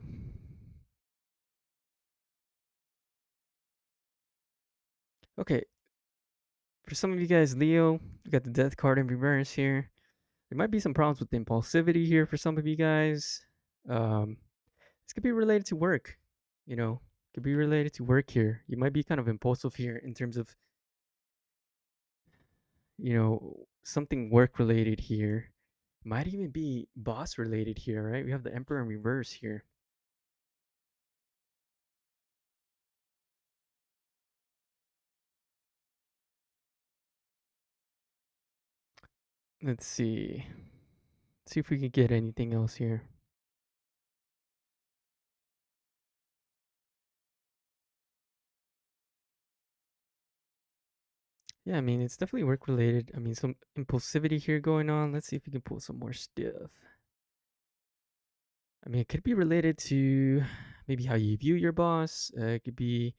Okay, for some of you guys, Leo, we got the Death card in reverse here. There might be some problems with impulsivity here for some of you guys. Um, this could be related to work. You know, could be related to work here. You might be kind of impulsive here in terms of, something work related here. Might even be boss related here, right? We have the Emperor in reverse here. Let's see. See if we can get anything else here. Yeah, I mean, it's definitely work related. I mean, some impulsivity here going on. Let's see if we can pull some more stuff. I mean, it could be related to maybe how you view your boss. It could be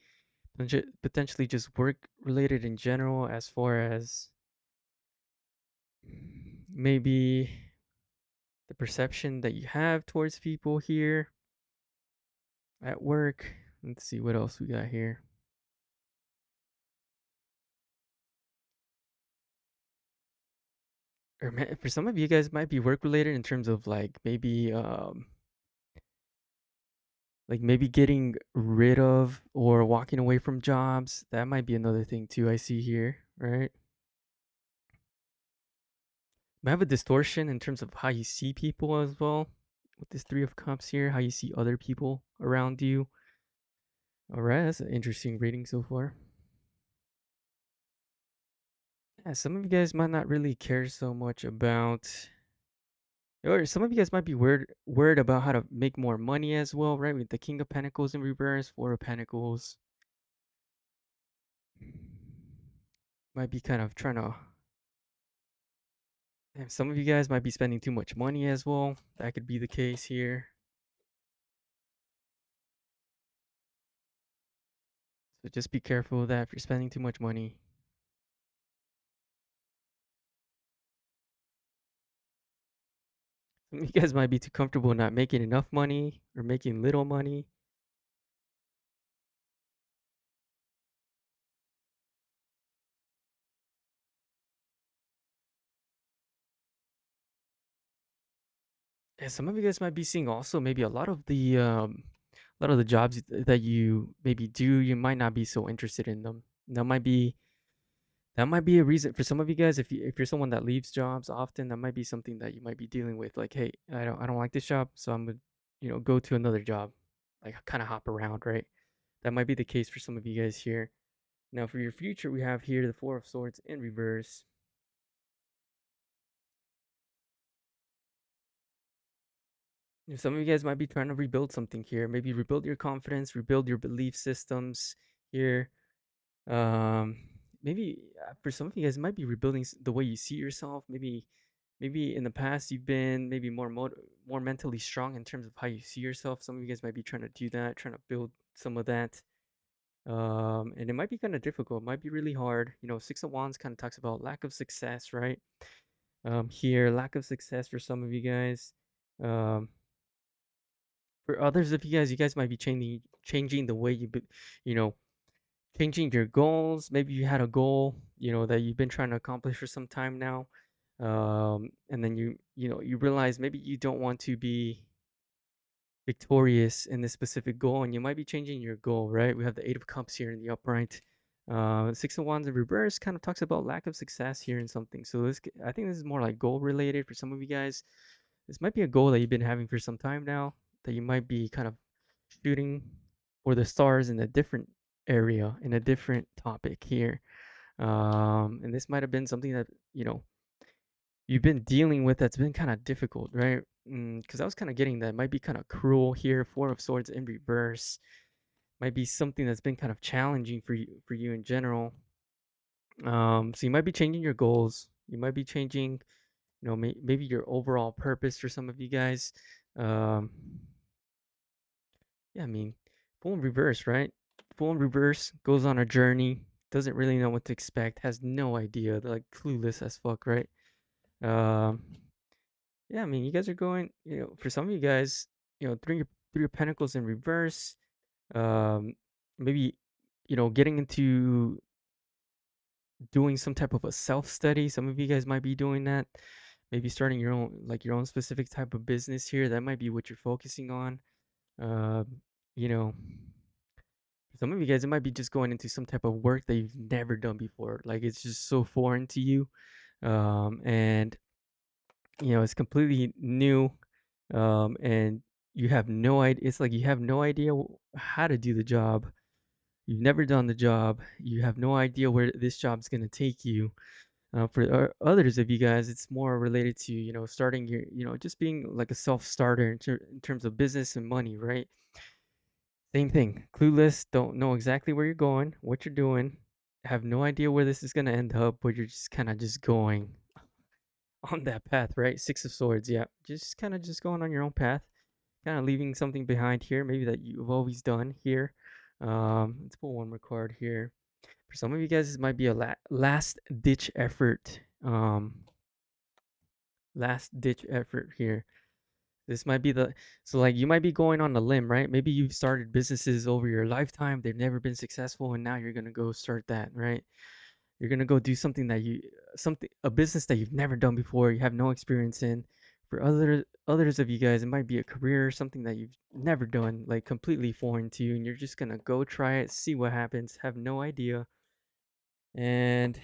potentially just work related in general, as far as maybe the perception that you have towards people here at work. Let's see what else we got here. Or for some of you guys, might be work related in terms of like maybe getting rid of or walking away from jobs. That might be another thing too. I see here, right? Might have a distortion in terms of how you see people as well. With this Three of Cups here, how you see other people around you. All right, that's an interesting reading so far. Yeah, some of you guys might not really care so much about, or some of you guys might be worried about how to make more money as well, right? With the King of Pentacles in reverse, Four of Pentacles, might be kind of trying to. And some of you guys might be spending too much money as well. That could be the case here. So just be careful of that if you're spending too much money. Some of you guys might be too comfortable not making enough money or making little money. And some of you guys might be seeing also maybe a lot of the jobs that you maybe do, you might not be so interested in them. That might be a reason for some of you guys. If you're someone that leaves jobs often, that might be something that you might be dealing with. Like, hey, I don't like this job, so I'm gonna go to another job, like kind of hop around, right? That might be the case for some of you guys here. Now, for your future, we have here the Four of Swords in reverse. Some of you guys might be trying to rebuild something here. Maybe rebuild your confidence, rebuild your belief systems here. Um, maybe for some of you guys, it might be rebuilding the way you see yourself. Maybe in the past you've been maybe more mentally strong in terms of how you see yourself. Some of you guys might be trying to do that, trying to build some of that. And it might be kind of difficult. It might be really hard. Six of Wands kind of talks about lack of success, right? Here, lack of success for some of you guys. Um, for others of you guys might be changing the way you know, changing your goals. Maybe you had a goal, that you've been trying to accomplish for some time now. And then you realize maybe you don't want to be victorious in this specific goal, and you might be changing your goal, right? We have the Eight of Cups here in the upright. Six of Wands in reverse kind of talks about lack of success here in something. So I think this is more like goal related for some of you guys. This might be a goal that you've been having for some time now, that you might be kind of shooting for the stars in a different area, in a different topic here. And this might have been something that you've been dealing with that's been kind of difficult, right? Because I was kind of getting that it might be kind of cruel here. Four of Swords in reverse might be something that's been kind of challenging for you in general. So you might be changing your goals. You might be changing, maybe your overall purpose for some of you guys. Um, yeah, I mean, Fool in reverse, right? Fool in reverse goes on a journey, doesn't really know what to expect, has no idea, like clueless as fuck, right? Um, yeah, I mean, you guys are going, for some of you guys, three of pentacles in reverse. Um, maybe, getting into doing some type of a self study. Some of you guys might be doing that. Maybe starting your own specific type of business here. That might be what you're focusing on. Um, you know, for some of you guys, it might be just going into some type of work that you've never done before. Like it's just so foreign to you. And it's completely new. And you have no idea. It's like you have no idea how to do the job. You've never done the job. You have no idea where this job's gonna take you. For others of you guys, it's more related to starting your just being like a self-starter in terms of business and money, right? Same thing. Clueless, don't know exactly where you're going, what you're doing, have no idea where this is gonna end up, but you're just kind of just going on that path, right? Six of Swords, yeah, just kind of just going on your own path, kind of leaving something behind here, maybe that you've always done here. Let's pull one more card here. For some of you guys, this might be a last ditch effort. Last ditch effort here. This might be so like you might be going on a limb, right? Maybe you've started businesses over your lifetime, they've never been successful, and now you're gonna go start that, right? You're gonna go do something a business that you've never done before, you have no experience in. For others of you guys, it might be a career, something that you've never done, like completely foreign to you, and you're just gonna go try it, see what happens, have no idea. And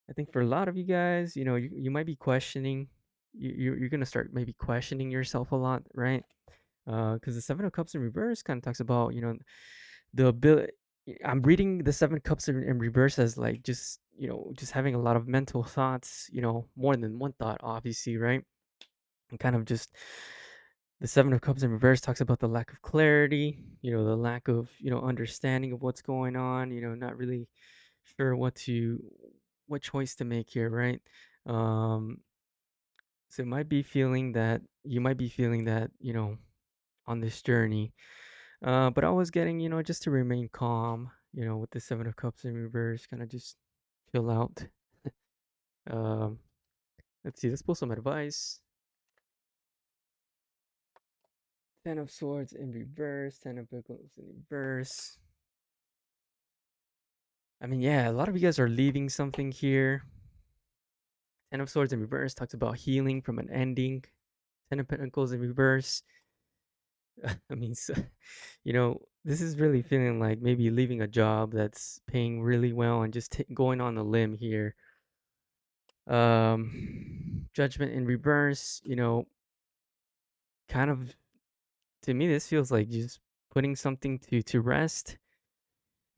I think for a lot of you guys, you might be questioning. You're gonna start maybe questioning yourself a lot, right? Because the Seven of Cups in reverse kind of talks about the ability. I'm reading the Seven Cups in reverse as like just having a lot of mental thoughts, more than one thought, obviously, right? And kind of just the Seven of Cups in reverse talks about the lack of clarity, the lack of understanding of what's going on, not really sure what choice to make here, right? Um, so you might be feeling that, on this journey. But I was getting, just to remain calm, with the Seven of Cups in reverse, kind of just chill out. Um, let's see, let's pull some advice. Ten of Swords in reverse, Ten of Pentacles in reverse. I mean, yeah, a lot of you guys are leaving something here. Ten of Swords in reverse talks about healing from an ending. Ten of Pentacles in reverse. I mean, so, this is really feeling like maybe leaving a job that's paying really well and just going on a limb here. Judgment in reverse, kind of to me, this feels like just putting something to rest.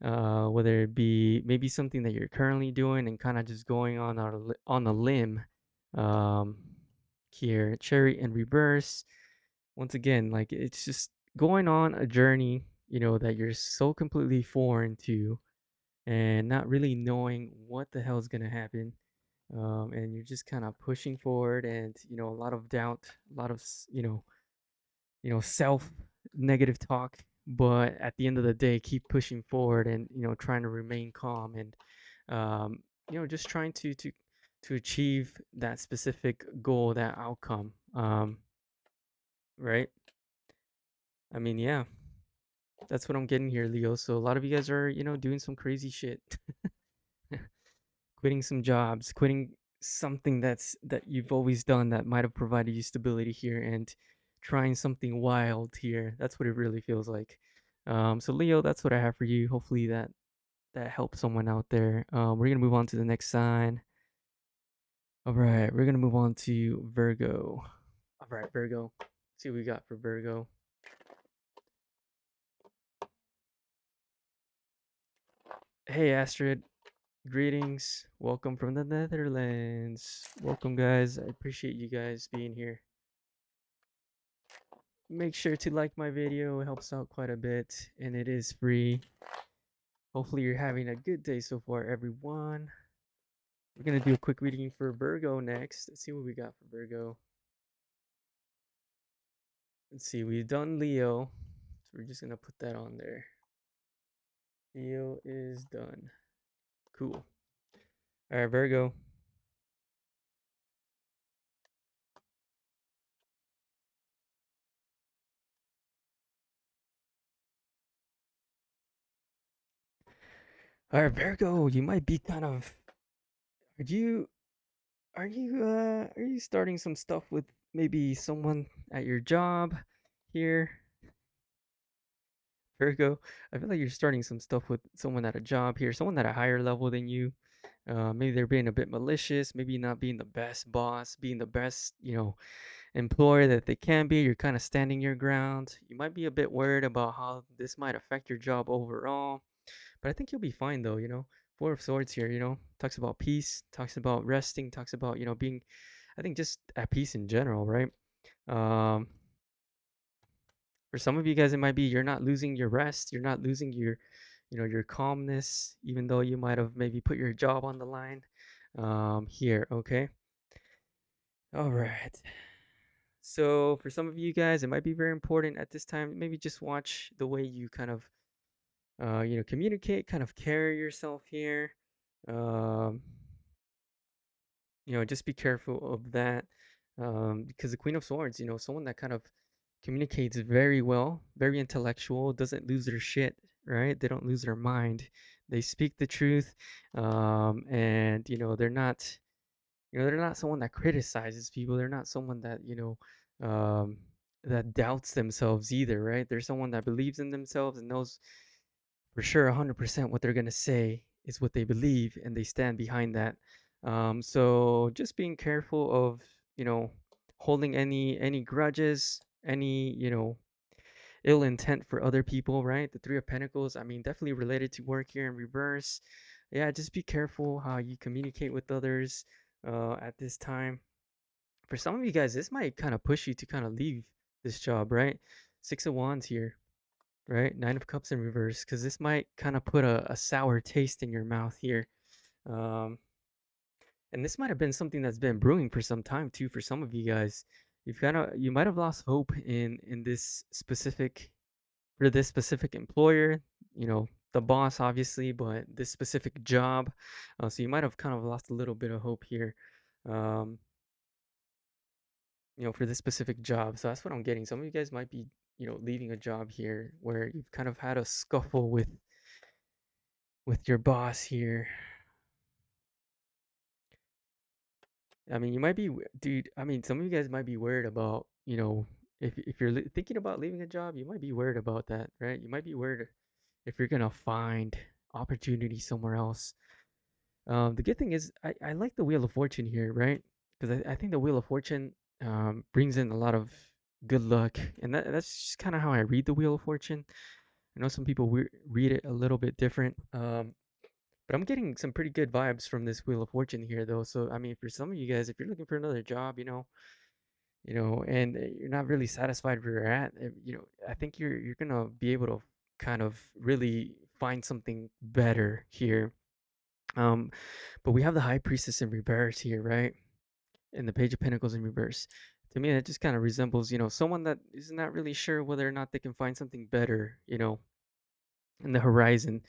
Whether it be maybe something that you're currently doing and kind of just going on a limb. Um, here, cherry in reverse. Once again, like it's just going on a journey, that you're so completely foreign to, and not really knowing what the hell is gonna happen. And you're just kind of pushing forward, and a lot of doubt, a lot of self negative talk, but at the end of the day keep pushing forward and trying to remain calm and just trying to achieve that specific goal, that outcome. Right, I mean, yeah, that's what I'm getting here, Leo. So a lot of you guys are doing some crazy shit. Quitting some jobs, quitting something that you've always done that might have provided you stability here, and trying something wild here. That's what it really feels like. So Leo, that's what I have for you. Hopefully that helps someone out there. We're gonna move on to the next sign. All right, we're gonna move on to Virgo. All right, Virgo. Let's see what we got for Virgo. Hey, Astrid. Greetings. Welcome from the Netherlands. Welcome, guys. I appreciate you guys being here. Make sure to like my video, it helps out quite a bit, and it is free. Hopefully you're having a good day so far, everyone. We're gonna do a quick reading for Virgo next. Let's see what we got for Virgo. Let's see, we've done Leo, so we're just gonna put that on there. Leo is done. Cool. All right, Virgo. All right, Virgo, you might be kind of. Are you are you starting some stuff with maybe someone at your job here, Virgo? I feel like you're starting some stuff with someone at a job here, someone at a higher level than you. Maybe they're being a bit malicious, maybe not being the best boss, being the best, employer that they can be. You're kind of standing your ground. You might be a bit worried about how this might affect your job overall, but I think you'll be fine though, Four of Swords here, talks about peace, talks about resting, talks about, being, I think, just at peace in general, right? Um, for some of you guys, it might be you're not losing your rest, you're not losing your calmness, even though you might have maybe put your job on the line. Here, okay. All right. So for some of you guys, it might be very important at this time. Maybe just watch the way you kind of, communicate, kind of carry yourself here. Um, just be careful of that, because the Queen of Swords, someone that kind of communicates very well, very intellectual, doesn't lose their shit, right? They don't lose their mind. They speak the truth, and they're not someone that criticizes people. They're not someone that that doubts themselves either, right? They're someone that believes in themselves and knows for sure 100% what they're going to say is what they believe and they stand behind that. So just being careful of, you know, holding any grudges, any, ill intent for other people, right? The Three of Pentacles, I mean, definitely related to work here in reverse. Yeah, just be careful how you communicate with others at this time. For some of you guys, this might kind of push you to kind of leave this job, right? Six of Wands here, right? Nine of Cups in reverse, because this might kind of put a sour taste in your mouth here. Um, and this might have been something that's been brewing for some time too. For some of you guys, you might have lost hope in this specific for this specific employer. The boss obviously, but this specific job. So you might have kind of lost a little bit of hope here. Um, for this specific job. So that's what I'm getting. Some of you guys might be, leaving a job here where you've kind of had a scuffle with your boss here. I mean, you might be, dude. I mean, some of you guys might be worried about, if you're thinking about leaving a job, you might be worried about that, right? You might be worried if you're gonna find opportunity somewhere else. The good thing is, I like the Wheel of Fortune here, right? Because I think the Wheel of Fortune brings in a lot of good luck, and that's just kind of how I read the Wheel of Fortune. I know some people read it a little bit different, but I'm getting some pretty good vibes from this Wheel of Fortune here, though. So I mean, for some of you guys, if you're looking for another job, and you're not really satisfied where you're at, I think you're gonna be able to kind of really find something better here. Um, but we have the High Priestess in reverse here, right? And the Page of Pentacles in reverse. To me, that just kind of resembles, someone that is not really sure whether or not they can find something better, in the horizon.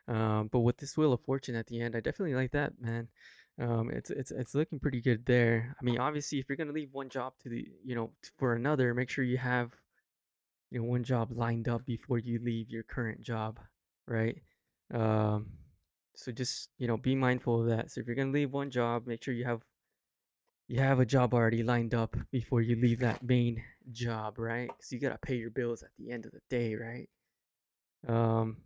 But with this Wheel of Fortune at the end, I definitely like that, man. It's looking pretty good there. I mean, obviously, if you're gonna leave one job to for another, make sure you have one job lined up before you leave your current job, right? Um, so just be mindful of that. So if you're gonna leave one job, make sure you have a job already lined up before you leave that main job, right? Because you gotta pay your bills at the end of the day, right? Um,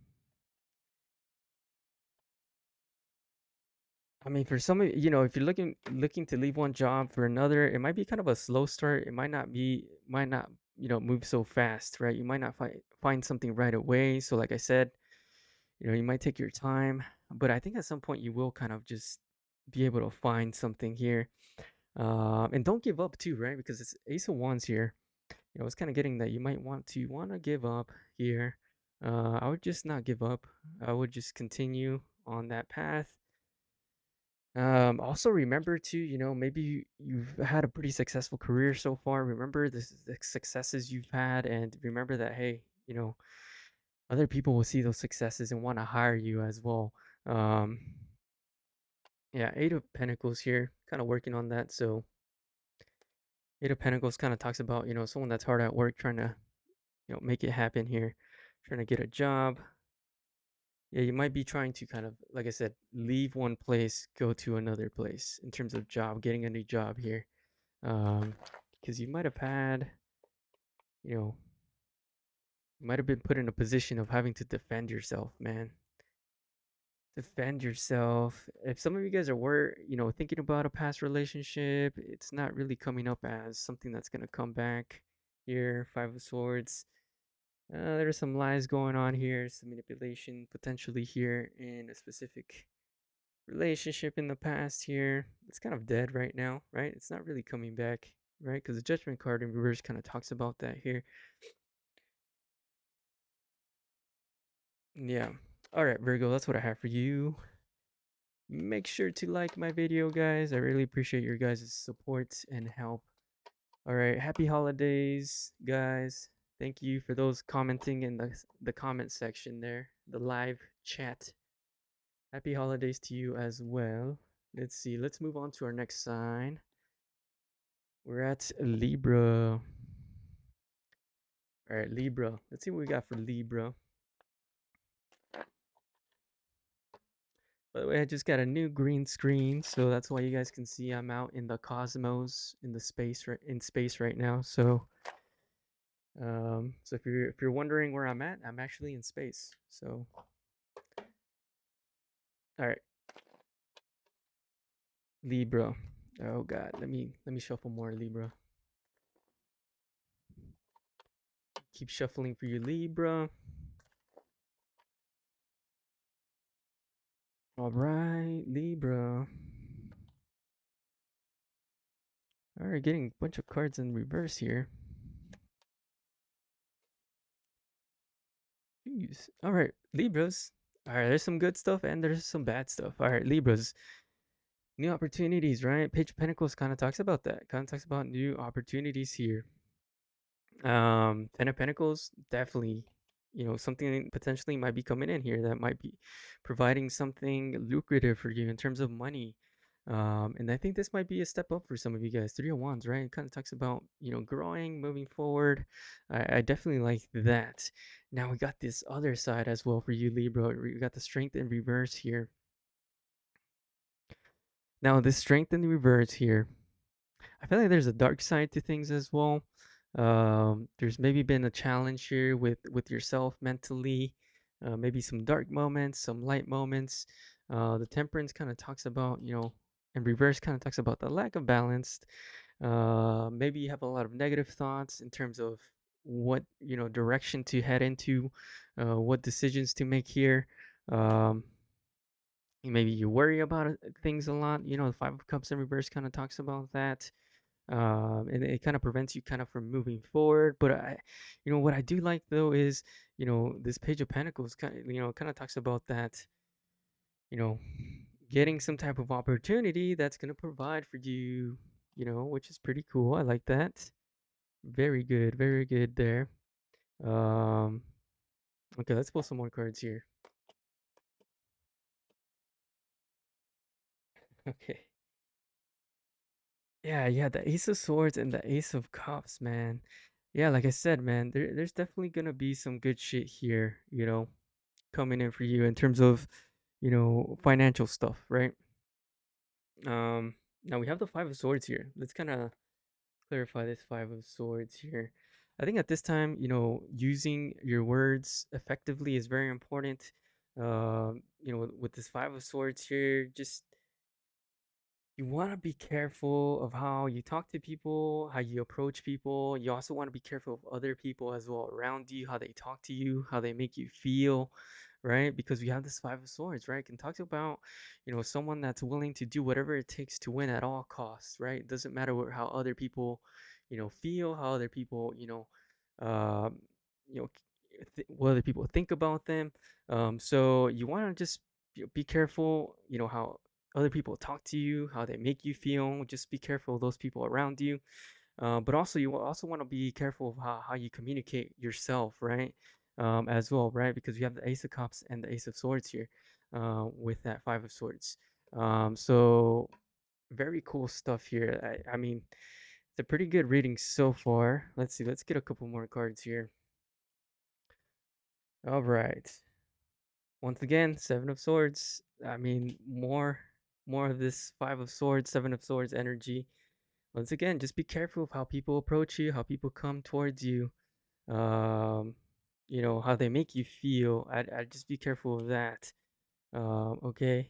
I mean, for some of if you're looking to leave one job for another, it might be kind of a slow start. It might not move so fast, right? You might not find something right away. So like I said, you might take your time, but I think at some point you will kind of just be able to find something here. And don't give up too, right? Because it's Ace of Wands here. It's kind of getting that you might want to give up here. I would just not give up. I would just continue on that path. Also remember to, maybe you've had a pretty successful career so far. Remember the successes you've had, and remember that, hey, other people will see those successes and want to hire you as well. Um, yeah, Eight of Pentacles here, kind of working on that. So Eight of Pentacles kind of talks about, someone that's hard at work, trying to, make it happen here, trying to get a job. Yeah, you might be trying to kind of, like I said, leave one place, go to another place in terms of job, getting a new job here. Because you might have had, you know, you might have been put in a position of having to defend yourself, man. Defend yourself. If some of you guys are thinking about a past relationship, it's not really coming up as something that's gonna come back here. Five of Swords. There's some lies going on here, some manipulation potentially here in a specific relationship in the past here. It's kind of dead right now, right? It's not really coming back, right? Because the Judgment card in reverse kind of talks about that here. Yeah. All right, Virgo, that's what I have for you. Make sure to like my video, guys. I really appreciate your guys' support and help. All right, happy holidays, guys. Thank you for those commenting in the comment section there, the live chat. Happy holidays to you as well. Let's see. Let's move on to our next sign. We're at Libra. All right, Libra. Let's see what we got for Libra. By the way, I just got a new green screen, so that's why you guys can see I'm out in the cosmos, in space right now. So if you're wondering where I'm at, I'm actually in space. So, all right, Libra. Oh God, let me shuffle more Libra. Keep shuffling for you, Libra. All right, Libra. All right, getting a bunch of cards in reverse here. Jeez. All right, Libras. All right, there's some good stuff and there's some bad stuff. All right, Libras. New opportunities, right? Page of Pentacles kind of talks about that. Kind of talks about new opportunities here. Ten of Pentacles, definitely, something potentially might be coming in here that might be providing something lucrative for you in terms of money. And I think this might be a step up for some of you guys. Three of Wands, right? It kind of talks about, growing, moving forward. I definitely like that. Now we got this other side as well for you, Libra. We got the Strength in reverse here. Now, this Strength in reverse here, I feel like there's a dark side to things as well. There's maybe been a challenge here with yourself mentally, maybe some dark moments, some light moments. The Temperance kind of talks about, and reverse kind of talks about the lack of balance. Maybe you have a lot of negative thoughts in terms of what direction to head into, what decisions to make here. Um, Maybe you worry about things a lot. The Five of Cups in reverse kind of talks about that, and it kind of prevents you kind of from moving forward. But what I do like though is, this Page of Pentacles kind of talks about that, you know, getting some type of opportunity that's gonna provide for you, which is pretty cool. I like that. Very good there. Um, okay, let's pull some more cards here. Okay. Yeah, the Ace of Swords and the Ace of Cups, man. Yeah, like I said, man, there's definitely gonna be some good shit here, coming in for you in terms of, financial stuff, right? Now we have the Five of Swords here. Let's kind of clarify this Five of Swords here. I think at this time, using your words effectively is very important. With this Five of Swords here, just you want to be careful of how you talk to people, how you approach people. You also want to be careful of other people as well around you, how they talk to you, how they make you feel, right? Because we have this Five of Swords, right? It can talk about, someone that's willing to do whatever it takes to win at all costs, right? It doesn't matter how other people, feel, how other people, um, you know, what other people think about them. So you want to just be careful, how other people talk to you, how they make you feel. Just be careful of those people around you. But also, you also want to be careful of how you communicate yourself, right? As well, right? Because you have the Ace of Cups and the Ace of Swords here with that Five of Swords. So, very cool stuff here. I mean, it's a pretty good reading so far. Let's see. Let's get a couple more cards here. All right. Once again, Seven of Swords. I mean, more of this Five of Swords, Seven of Swords energy. Once again, just be careful of how people approach you, how people come towards you. Um, how they make you feel. I'd just be careful of that. Okay.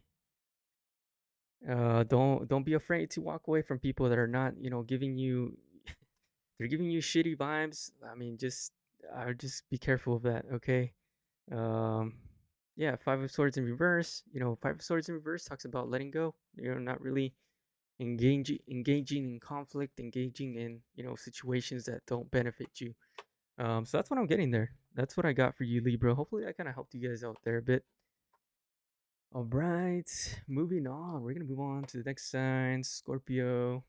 Don't be afraid to walk away from people that are not, giving you they're giving you shitty vibes. I mean, I would just be careful of that, okay? Um, yeah, Five of Swords in reverse. Five of Swords in reverse talks about letting go. Not really engaging in conflict, engaging in situations that don't benefit you. So that's what I'm getting there. That's what I got for you, Libra. Hopefully, I kind of helped you guys out there a bit. All right, moving on. We're gonna move on to the next sign, Scorpio.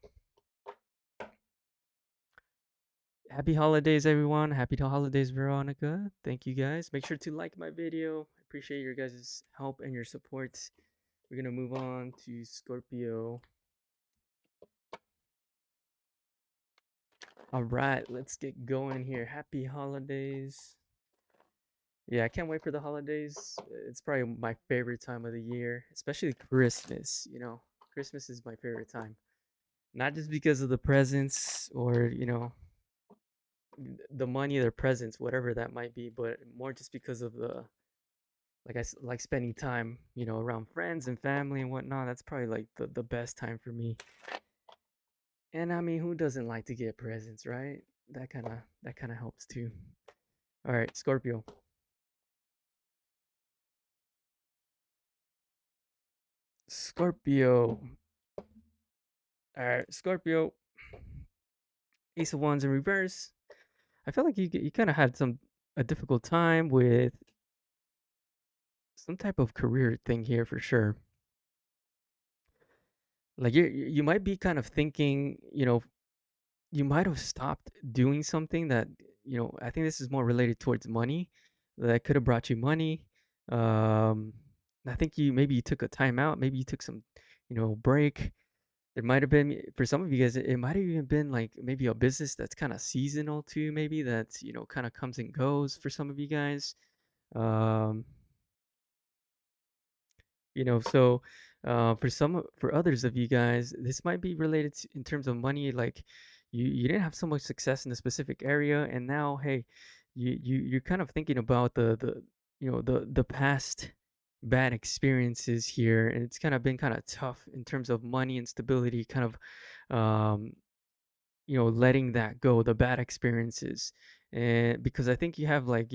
Happy holidays, everyone. Happy holidays, Veronica. Thank you guys. Make sure to like my video. I appreciate your guys' help and your support. We're gonna move on to Scorpio. All right, let's get going here. Happy holidays. Yeah, I can't wait for the holidays. It's probably my favorite time of the year, especially Christmas. Christmas is my favorite time. Not just because of the presents or, the money, their presents, whatever that might be, but more just because of like spending time, around friends and family and whatnot. That's probably like the best time for me. And I mean, who doesn't like to get presents, right? That kind of helps too. All right, Scorpio. Scorpio. All right, Scorpio. Ace of Wands in reverse. I feel like you kind of had a difficult time with some type of career thing here for sure. Like you might be kind of thinking, you might have stopped doing something that, I think this is more related towards money that could have brought you money. Um, I think maybe you took a time out, maybe you took some, break. There might have been for some of you guys, it might have even been like maybe a business that's kind of seasonal too, maybe that's kind of comes and goes for some of you guys. Um, so for others of you guys, this might be related in terms of money. Like you didn't have so much success in a specific area, and now hey, you're kind of thinking about the past bad experiences here, and it's kind of been kind of tough in terms of money and stability, kind of um letting that go, the bad experiences. And because I think you have like,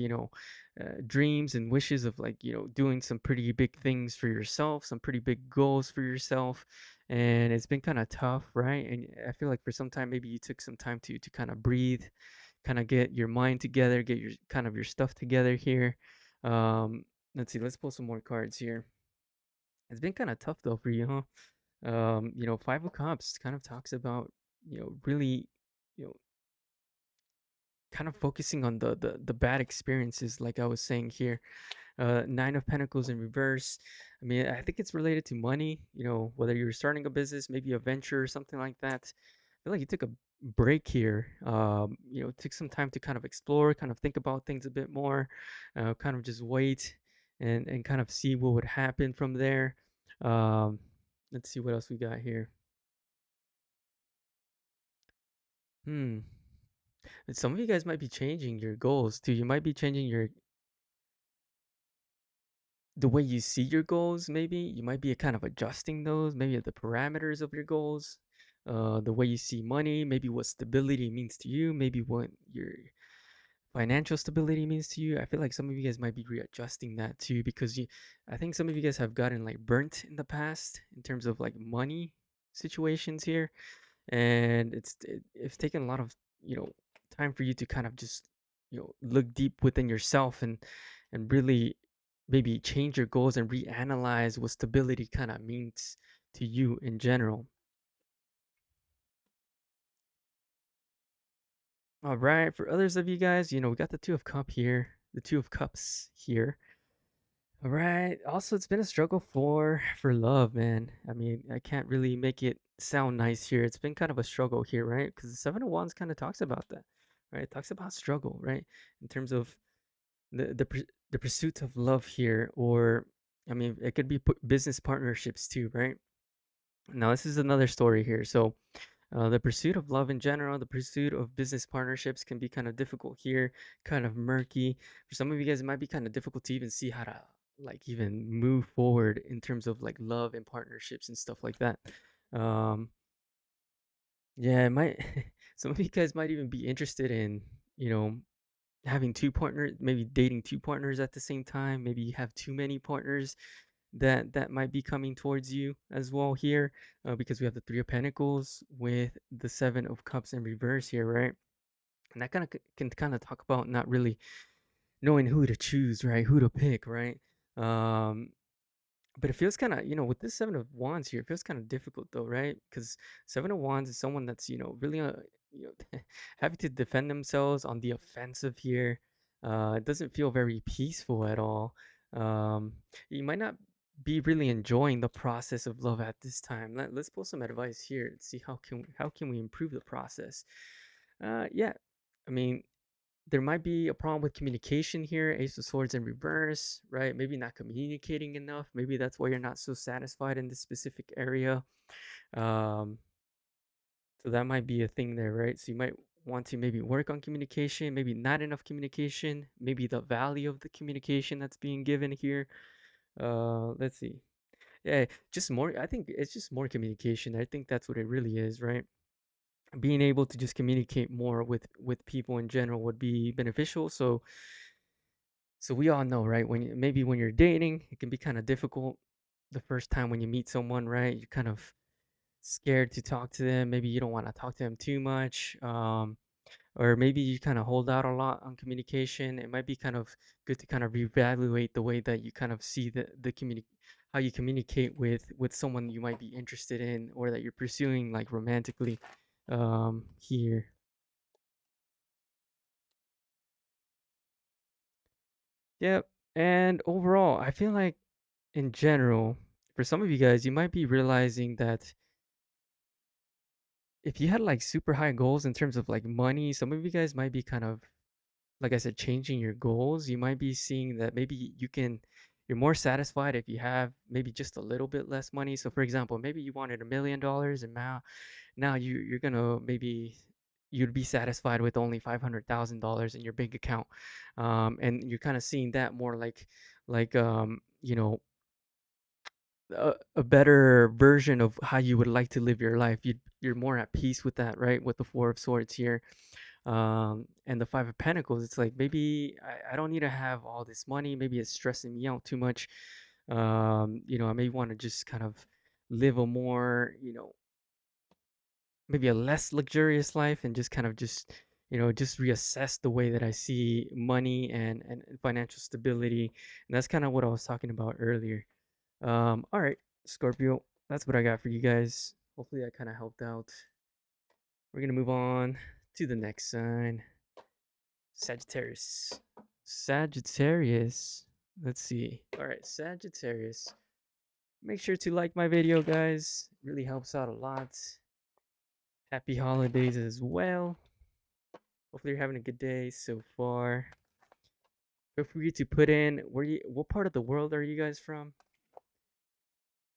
dreams and wishes of like, doing some pretty big things for yourself, some pretty big goals for yourself. And it's been kind of tough, right? And I feel like for some time, maybe you took some time to kind of breathe, kind of get your mind together, get your stuff together here. Let's see, let's pull some more cards here. It's been kind of tough though for you, huh? Five of Cups kind of talks about, really, you know, kind of focusing on the bad experiences, like I was saying here. Nine of Pentacles in reverse. I mean, I think it's related to money, whether you're starting a business, maybe a venture or something like that. I feel like you took a break here, took some time to kind of explore, kind of think about things a bit more, kind of just wait and kind of see what would happen from there. Um, let's see what else we got here. Hmm. Some of you guys might be changing your goals too. You might be changing the way you see your goals. Maybe you might be kind of adjusting those, maybe the parameters of your goals, the way you see money, maybe what stability means to you, maybe what your financial stability means to you. I feel like some of you guys might be readjusting that too, because I think some of you guys have gotten like burnt in the past in terms of like money situations here, and it's taken a lot of time for you to kind of just look deep within yourself and really maybe change your goals and reanalyze what stability kind of means to you in general. All right, for others of you guys, we got the Two of Cups here. All right. Also, it's been a struggle for love, man. I mean, I can't really make it sound nice here. It's been kind of a struggle here, right? Because the Seven of Wands kind of talks about that, right? It talks about struggle, right? In terms of the the pursuit of love here, or I mean, it could be business partnerships too, right? Now, this is another story here. So, the pursuit of love in general, the pursuit of business partnerships can be kind of difficult here, kind of murky. For some of you guys, it might be kind of difficult to even see how to like even move forward in terms of like love and partnerships and stuff like that. Um, yeah, it might. Some of you guys might even be interested in, you know, having two partners, maybe dating two partners at the same time. Maybe you have too many partners that might be coming towards you as well here, because we have the Three of Pentacles with the Seven of Cups in reverse here, right? And that kind of can kind of talk about not really knowing who to choose, right? Who to pick, right? Um, but it feels kind of, with this Seven of Wands here, it feels kind of difficult though, right? Because Seven of Wands is someone that's, really, having to defend themselves on the offensive here. It doesn't feel very peaceful at all. Um, you might not be really enjoying the process of love at this time. Let's pull some advice here and see how can we improve the process. Yeah, I mean, there might be a problem with communication here. Ace of Swords in reverse, right? Maybe not communicating enough. Maybe that's why you're not so satisfied in this specific area. Um, so that might be a thing there, right? So you might want to maybe work on communication, maybe not enough communication, maybe the value of the communication that's being given here. Let's see. Yeah, just more. I think it's just more communication. I think that's what it really is, right? Being able to just communicate more with people in general would be beneficial. So we all know, right? Maybe when you're dating, it can be kind of difficult the first time when you meet someone, right? You're kind of scared to talk to them. Maybe you don't want to talk to them too much. Or maybe you kind of hold out a lot on communication. It might be kind of good to kind of reevaluate the way that you kind of see how you communicate with someone you might be interested in or that you're pursuing like romantically here. Yep. And overall, I feel like in general, for some of you guys, you might be realizing that if you had like super high goals in terms of like money, some of you guys might be kind of, like I said, changing your goals. You might be seeing that maybe you're more satisfied if you have maybe just a little bit less money. So for example, maybe you wanted $1 million and now you're gonna maybe you'd be satisfied with only $500,000 in your bank account. And you're kind of seeing that more like a better version of how you would like to live your life. You're more at peace with that, right? With the Four of Swords here, and the Five of Pentacles. It's like maybe I don't need to have all this money. Maybe it's stressing me out too much. I may want to just kind of live a more, maybe a less luxurious life and just kind of just reassess the way that I see money and financial stability. And that's kind of what I was talking about earlier. All right, Scorpio, that's what I got for you guys. Hopefully that kind of helped out. We're gonna move on to the next sign, Sagittarius. Sagittarius. Let's see. All right, Sagittarius. Make sure to like my video, guys. It really helps out a lot. Happy holidays as well. Hopefully you're having a good day so far. Feel free to put in what part of the world are you guys from?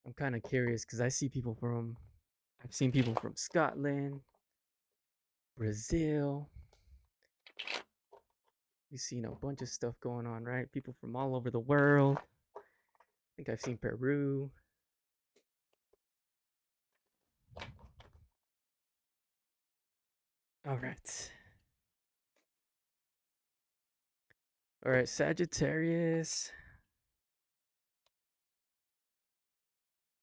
I'm kind of curious because I've seen people from Scotland, Brazil. We've seen a bunch of stuff going on, right? People from all over the world. I think I've seen Peru. All right. All right, Sagittarius.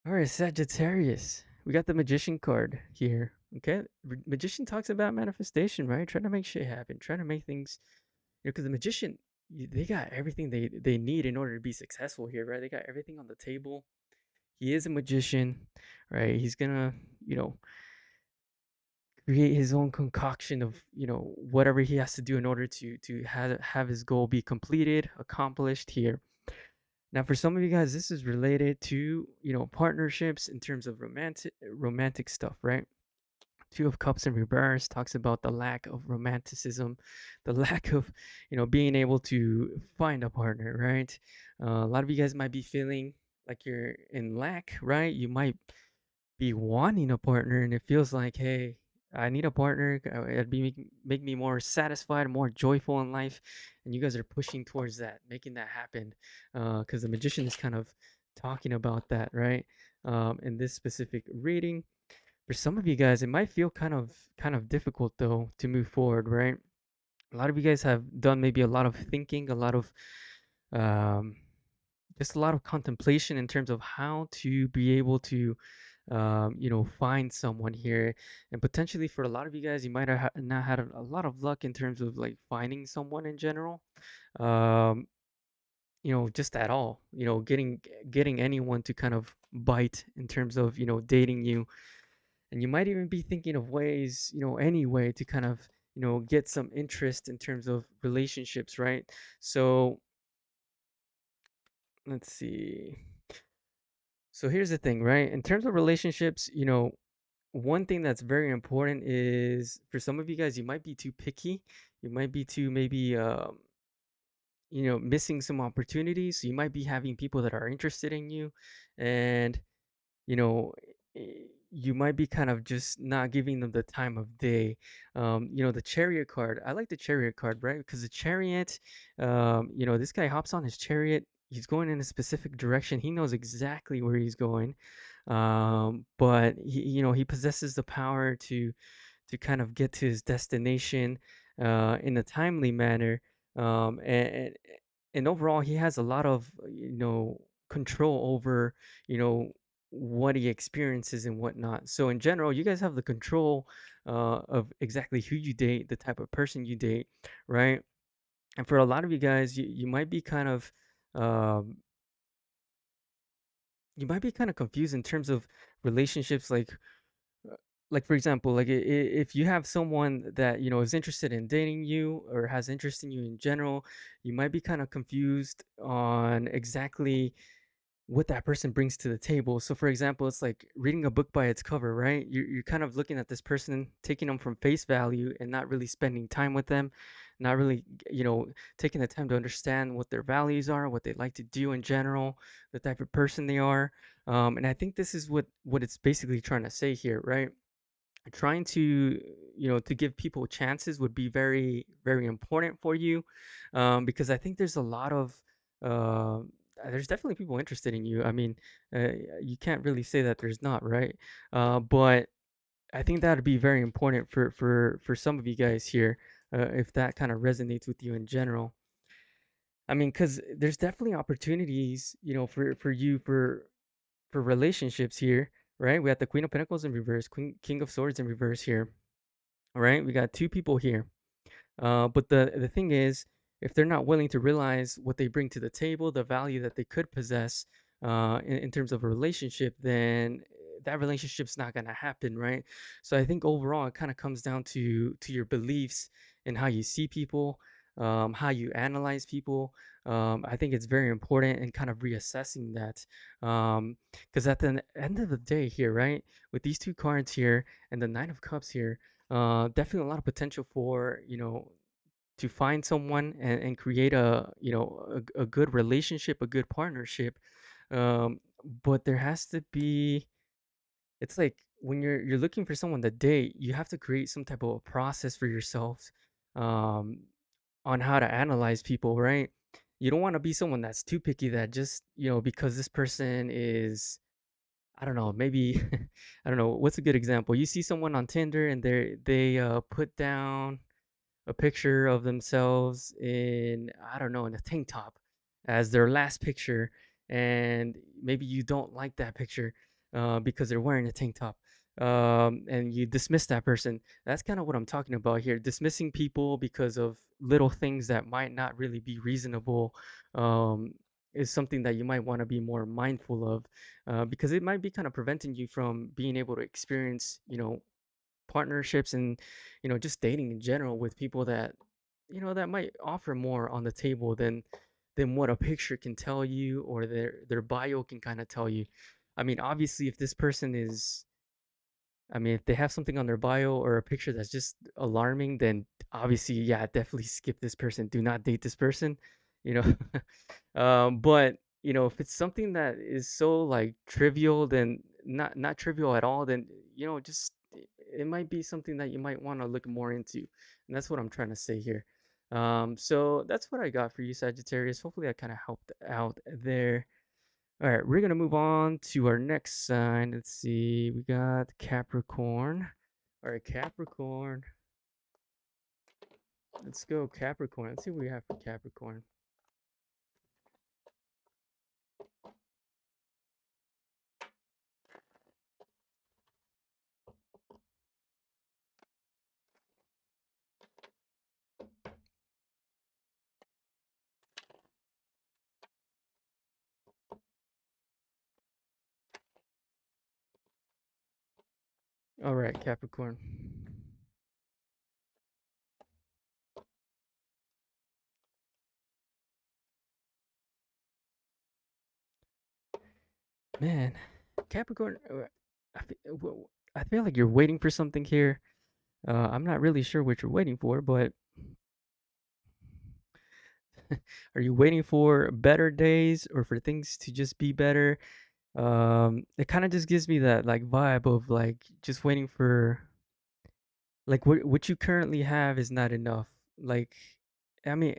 All right, Sagittarius. We got the Magician card here. Okay. Magician talks about manifestation, right? Trying to make shit happen, trying to make things, because the Magician, they got everything they need in order to be successful here, right? They got everything on the table. He is a magician, right? He's gonna, you know, create his own concoction of whatever he has to do in order to have his goal be completed, accomplished here. Now for some of you guys, this is related to partnerships in terms of romantic stuff, right? Two of Cups in reverse talks about the lack of romanticism, the lack of, being able to find a partner, right? A lot of you guys might be feeling like you're in lack, right? You might be wanting a partner, and it feels like, hey, I need a partner. It'd be make me more satisfied, more joyful in life, and you guys are pushing towards that, making that happen. Because the Magician is kind of talking about that, right? In this specific reading, for some of you guys, it might feel kind of difficult though to move forward, right? A lot of you guys have done maybe a lot of thinking, a lot of um, just a lot of contemplation in terms of how to be able to find someone here. And potentially for a lot of you guys, you might have not had a lot of luck in terms of like finding someone in general. Um, just at all, getting anyone to kind of bite in terms of, dating you. And you might even be thinking of ways, any way to kind of, get some interest in terms of relationships, right? So let's see. So here's the thing, right? In terms of relationships, one thing that's very important is for some of you guys, you might be too picky. You might be too maybe missing some opportunities. So you might be having people that are interested in you, and you know, you might be kind of just not giving them the time of day. The chariot card. I like the chariot card, right? Because the chariot, this guy hops on his chariot. He's going in a specific direction. He knows exactly where he's going. But he possesses the power to kind of get to his destination in a timely manner. And overall, he has a lot of control over you know what he experiences and whatnot. So in general, you guys have the control of exactly who you date, the type of person you date, right? And for a lot of you guys, you might be kind of um, confused in terms of relationships, like for example, like if you have someone that is interested in dating you or has interest in you in general, you might be kind of confused on exactly what that person brings to the table. So for example, it's like reading a book by its cover, right? You're kind of looking at this person, taking them from face value and not really spending time with them, not really, taking the time to understand what their values are, what they like to do in general, the type of person they are. And I think this is what it's basically trying to say here, right? Trying to to give people chances would be very very important for you, because I think there's a lot of uh, there's definitely people interested in you. I mean, you can't really say that there's not, right? But I think that would be very important for some of you guys here, if that kind of resonates with you in general. I mean, because there's definitely opportunities, for you for relationships here, right? We have the Queen of Pentacles in reverse, King of Swords in reverse here. All right, we got two people here. But the thing is, if they're not willing to realize what they bring to the table, the value that they could possess in terms of a relationship, then that relationship's not gonna happen, right? So I think overall, it kind of comes down to your beliefs and how you see people, how you analyze people. I think it's very important and kind of reassessing that, because at the end of the day here, right, with these two cards here and the Nine of Cups here, definitely a lot of potential for to find someone and create a good relationship, a good partnership. But there has to be, it's like when you're looking for someone to date, you have to create some type of a process for yourselves, um, on how to analyze people, right? You don't want to be someone that's too picky, that just because this person is, I don't know, maybe I don't know, what's a good example? You see someone on Tinder and they put down a picture of themselves in, I don't know, in a tank top as their last picture, and maybe you don't like that picture because they're wearing a tank top, and you dismiss that person. That's kind of what I'm talking about here. Dismissing people because of little things that might not really be reasonable, um, is something that you might want to be more mindful of, because it might be kind of preventing you from being able to experience, partnerships and just dating in general with people that that might offer more on the table than what a picture can tell you or their bio can kind of tell you. I mean, obviously if this person is I mean, if they have something on their bio or a picture that's just alarming, then obviously, yeah, definitely skip this person. Do not date this person, you know. But if it's something that is so like trivial, then not trivial at all, then just it might be something that you might want to look more into, and that's what I'm trying to say here. So that's what I got for you, Sagittarius. Hopefully, I kind of helped out there. All right, we're gonna move on to our next sign. Let's see, we got Capricorn. All right, Capricorn. Let's go, Capricorn. Let's see what we have for Capricorn. All right, Capricorn. Man, Capricorn. I feel like you're waiting for something here. I'm not really sure what you're waiting for, but are you waiting for better days or for things to just be better? It kind of just gives me that like vibe of like just waiting for like what you currently have is not enough. Like, I mean,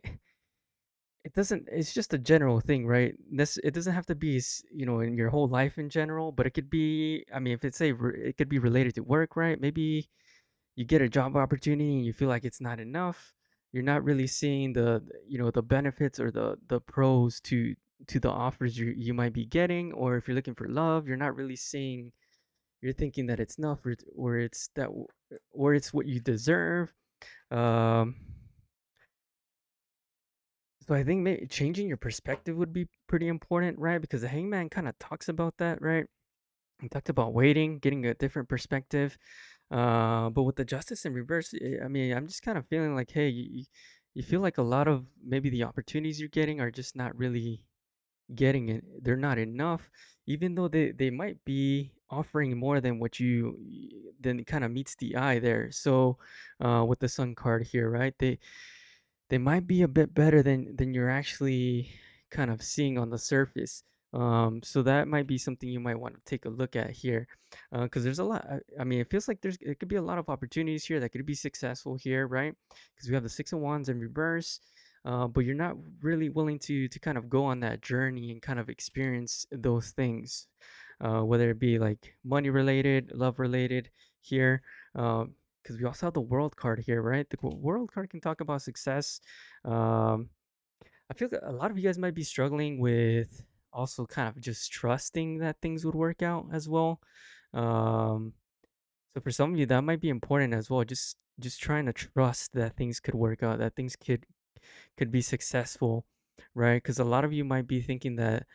it doesn't. It's just a general thing, right? It doesn't have to be, in your whole life in general, but it could be. I mean, if it's it could be related to work, right? Maybe you get a job opportunity and you feel like it's not enough. You're not really seeing the benefits or the pros to the offers you might be getting, or if you're looking for love, you're not really seeing. You're thinking that it's enough, or it's or it's what you deserve. Um, so I think maybe changing your perspective would be pretty important, right? Because the hangman kind of talks about that, right? He talked about waiting, getting a different perspective. But with the justice in reverse, I mean, I'm just kind of feeling like, hey, you feel like a lot of maybe the opportunities you're getting are just not really getting it. They're not enough, even though they might be offering more than what than it kind of meets the eye there. So, with the sun card here, right? They might be a bit better than you're actually kind of seeing on the surface. So that might be something you might want to take a look at here, because there's a lot. I mean, it feels like it could be a lot of opportunities here that could be successful here, right? Because we have the Six of Wands in reverse, but you're not really willing to kind of go on that journey and kind of experience those things, whether it be like money related, love related here. Because we also have the world card here, right? The world card can talk about success. Um, I feel that a lot of you guys might be struggling with also kind of just trusting that things would work out as well. Um, so for some of you, that might be important as well. Just trying to trust that things could work out, that things could be successful, right? Because a lot of you might be thinking that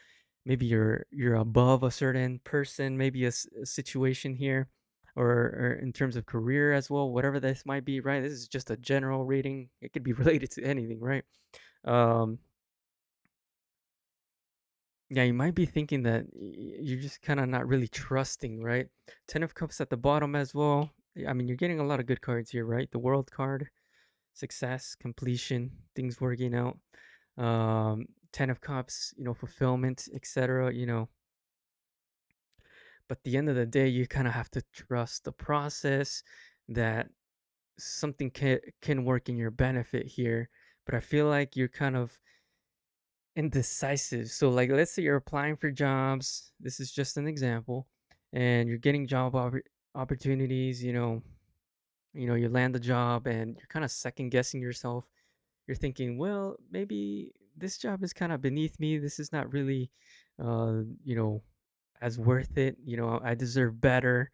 maybe you're above a certain person, maybe a situation here, or in terms of career as well, whatever this might be, right? This is just a general reading. It could be related to anything, right? Um, yeah, you might be thinking that you're just kind of not really trusting, right? Ten of Cups at the bottom as well. I mean, you're getting a lot of good cards here, right? The World card, success, completion, things working out. Ten of Cups, fulfillment, etc. But at the end of the day, you kind of have to trust the process that something can work in your benefit here. But I feel like you're kind of indecisive. So like let's say you're applying for jobs. This is just an example, and you're getting opportunities, you land the job and you're kind of second guessing yourself. You're thinking, well, maybe this job is kind of beneath me. This is not really uh, you know, as worth it. I deserve better.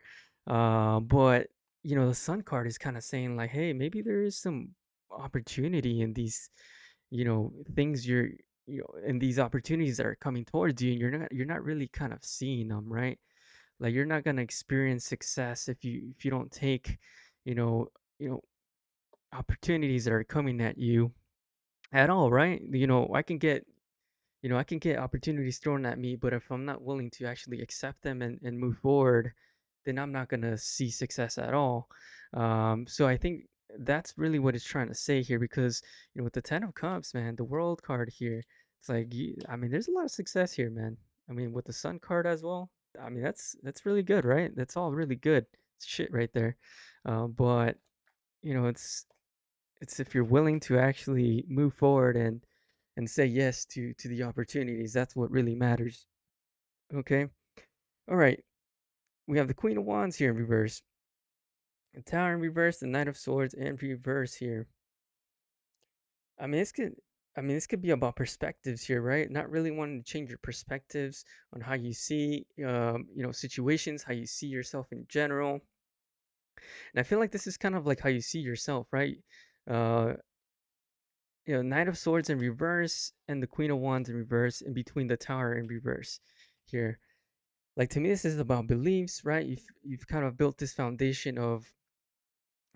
But the Sun card is kind of saying like, hey, maybe there is some opportunity in these, things in these opportunities that are coming towards you, and you're not really kind of seeing them, right? Like you're not gonna experience success if you don't take, you know, you know, opportunities that are coming at you at all, right? I can get opportunities thrown at me, but if I'm not willing to actually accept them and move forward, then I'm not gonna see success at all. So I think that's really what it's trying to say here, because with the Ten of Cups, man, the World card here, it's like I mean, there's a lot of success here, man. I mean, with the Sun card as well. I mean, that's really good, right? That's all really good shit right there. But it's if you're willing to actually move forward and say yes to the opportunities, that's what really matters. Okay. All right. We have the Queen of Wands here in reverse, the Tower in reverse, the Knight of Swords in reverse here. I mean, this could be about perspectives here, right? Not really wanting to change your perspectives on how you see, situations, how you see yourself in general. And I feel like this is kind of like how you see yourself, right? Uh, Knight of Swords in reverse and the Queen of Wands in reverse, in between the Tower in reverse here. Like, to me, this is about beliefs, right? You've kind of built this foundation of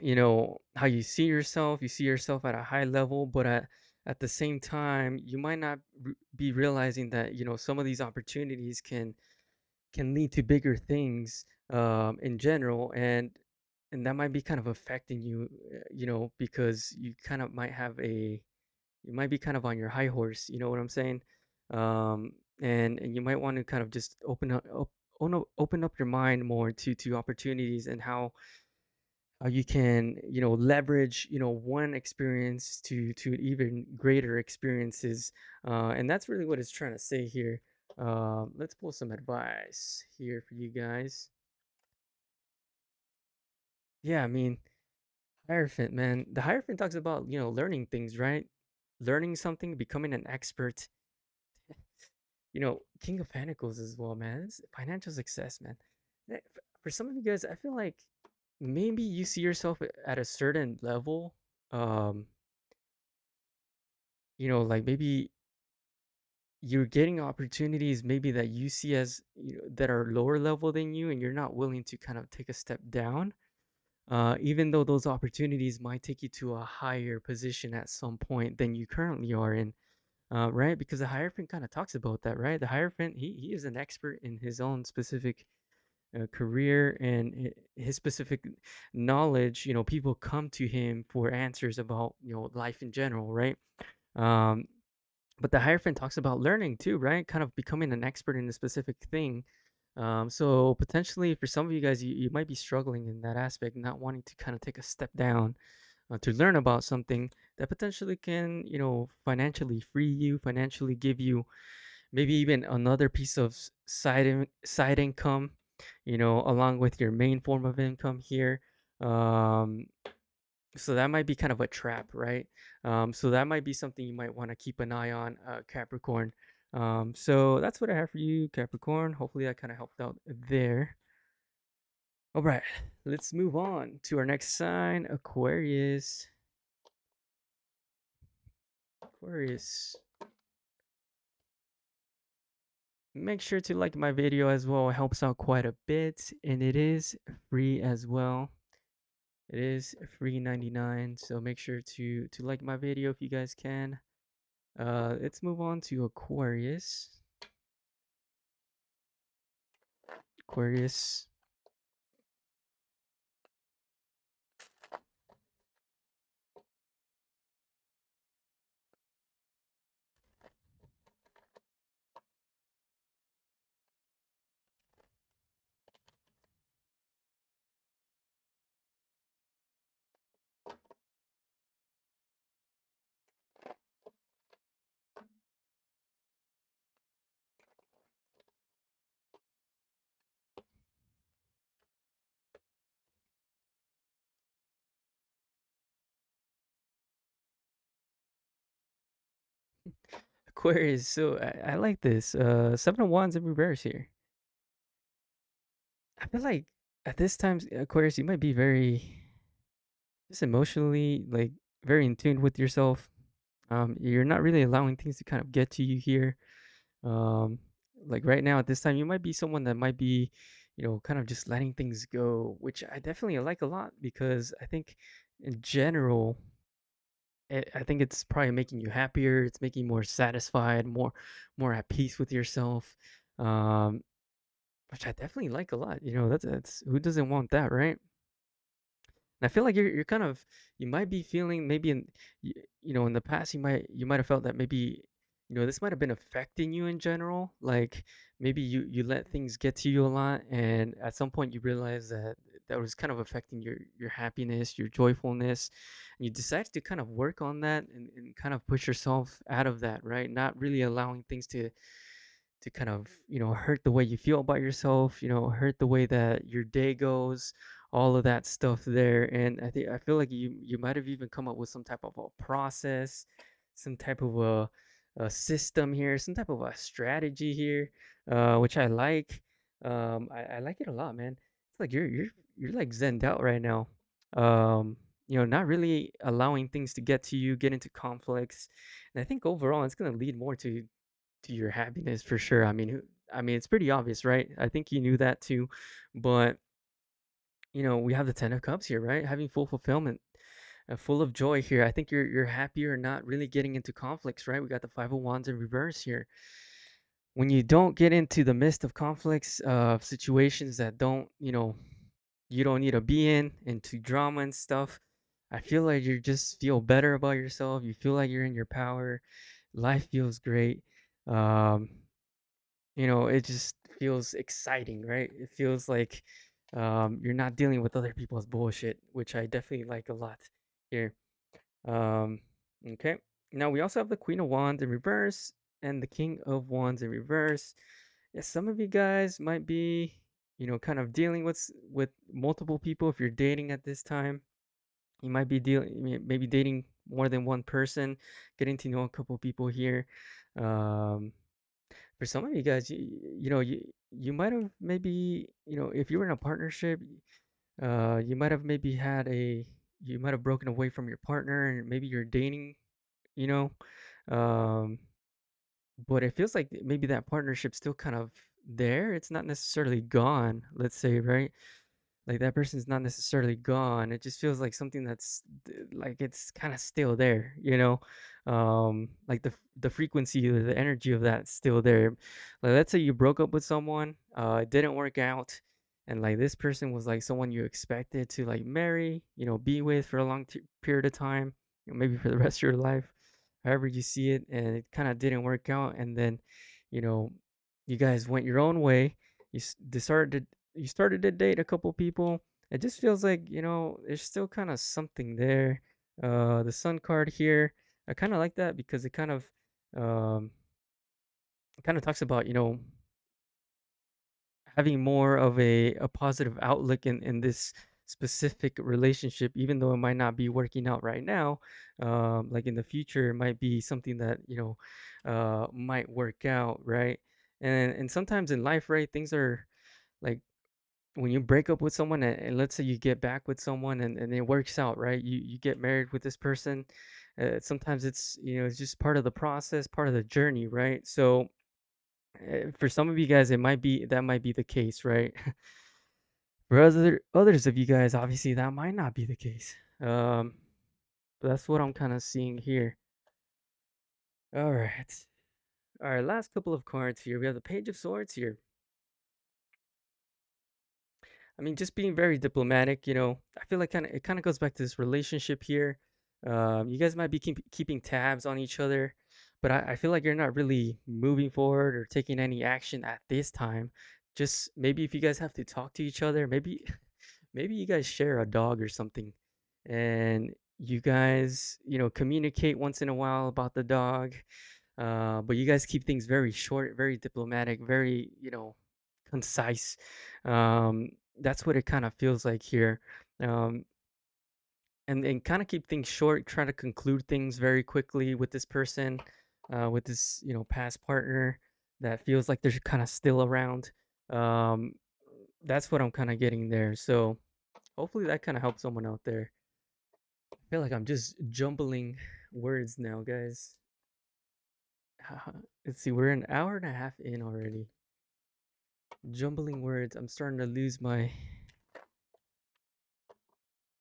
how you see yourself. You see yourself at a high level, but at the same time, you might not be realizing that some of these opportunities can lead to bigger things in general, and that might be kind of affecting you, because you might be kind of on your high horse. You know what I'm saying? And you might want to kind of just open up your mind more to opportunities, and how you can leverage one experience to even greater experiences, and that's really what it's trying to say here. Let's pull some advice here for you guys. Yeah, I mean, Hierophant, man, the Hierophant talks about learning things, right? Learning something, becoming an expert. King of Pentacles as well, man. It's financial success, man. For some of you guys, I feel like maybe you see yourself at a certain level. Um, like maybe you're getting opportunities maybe that you see as that are lower level than you, and you're not willing to kind of take a step down, even though those opportunities might take you to a higher position at some point than you currently are in. Right, because the Hierophant kind of talks about that, right? The Hierophant, he is an expert in his own specific career, and his specific knowledge. People come to him for answers about life in general, right? um, but the Hierophant talks about learning too, right? Kind of becoming an expert in a specific thing. So potentially for some of you guys, you might be struggling in that aspect, not wanting to kind of take a step down to learn about something that potentially can, financially free you, financially give you maybe even another piece of side income, along with your main form of income here. Um, so that might be kind of a trap, right? So that might be something you might want to keep an eye on, Capricorn. So that's what I have for you, Capricorn. Hopefully that kind of helped out there. All right, let's move on to our next sign, Aquarius. Aquarius. Make sure to like my video as well. It helps out quite a bit, and it is free as well. It is free 99, so make sure to like my video if you guys can. Let's move on to Aquarius. Aquarius. Aquarius. So I like this. Seven of Wands in reverse here. I feel like at this time, Aquarius, you might be very just emotionally like very in tune with yourself. You're not really allowing things to kind of get to you here. Um, like right now at this time, you might be someone that might be, kind of just letting things go, which I definitely like a lot, because I think in general, I think it's probably making you happier. It's making you more satisfied, more at peace with yourself. Um, which I definitely like a lot. That's who doesn't want that, right? And I feel like you're kind of you might be feeling maybe in the past you might have felt that maybe this might have been affecting you in general. Like maybe you let things get to you a lot, and at some point you realize that that was kind of affecting your happiness, your joyfulness, and you decided to kind of work on that and kind of push yourself out of that, right? Not really allowing things to kind of hurt the way you feel about yourself, hurt the way that your day goes, all of that stuff there. And I feel like you might have even come up with some type of a process, some type of a system here, some type of a strategy here, which I like. I like it a lot, man. It's like you're like zened out right now. um not really allowing things to get to you, get into conflicts. And I think overall it's going to lead more to your happiness for sure. I mean, it's pretty obvious, right? I think you knew that too, but we have the Ten of Cups here, right? Having full fulfillment, full of joy here. I think you're happier, not really getting into conflicts, right? We got the Five of Wands in reverse here. When you don't get into the midst of conflicts, of situations that you don't need to be in, into drama and stuff. I feel like you just feel better about yourself. You feel like you're in your power. Life feels great. Um, it just feels exciting, right? It feels like you're not dealing with other people's bullshit, which I definitely like a lot here. Um, okay. Now we also have the Queen of Wands in reverse and the King of Wands in reverse. Yeah, some of you guys might be, kind of dealing with multiple people if you're dating at this time. You might be dealing, maybe dating more than one person, getting to know a couple people here. Um, for some of you guys, you might have maybe, if you were in a partnership, you might have maybe you might have broken away from your partner, and maybe you're dating, you know, um, but it feels like maybe that partnership's still kind of there. It's not necessarily gone, let's say, right? Like that person's not necessarily gone. It just feels like something like it's kind of still there, like the frequency or the energy of that's still there. Like let's say you broke up with someone, it didn't work out, and like this person was like someone you expected to like marry, be with for a long period of time, maybe for the rest of your life, however you see it, and it kind of didn't work out, and then, you know, you guys went your own way. You started to date a couple people. It just feels like, there's still kind of something there. The Sun card here, I kind of like that because um, it kind of talks about, having more of a positive outlook in this specific relationship, even though it might not be working out right now. Like in the future, it might be something that, might work out, right? And sometimes in life, right, things are like when you break up with someone, and let's say you get back with someone, and it works out, right? You get married with this person. Sometimes it's just part of the process, part of the journey, right? So for some of you guys, that might be the case, right? For others of you guys, obviously that might not be the case. But that's what I'm kind of seeing here. All right. All right, last couple of cards here. We have the Page of Swords here. I mean, just being very diplomatic, I feel like it kind of goes back to this relationship here. You guys might be keeping tabs on each other, but I feel like you're not really moving forward or taking any action at this time. Just maybe if you guys have to talk to each other, maybe maybe you guys share a dog or something, and you guys, communicate once in a while about the dog. But you guys keep things very short, very diplomatic, very, concise. Um, that's what it kind of feels like here. Um, and kind of keep things short, try to conclude things very quickly with this person, with this, past partner that feels like they're kind of still around. Um, that's what I'm kind of getting there. So hopefully that kind of helps someone out there. I feel like I'm just jumbling words now, guys. Let's see, we're an hour and a half in already. Jumbling words. I'm starting to lose my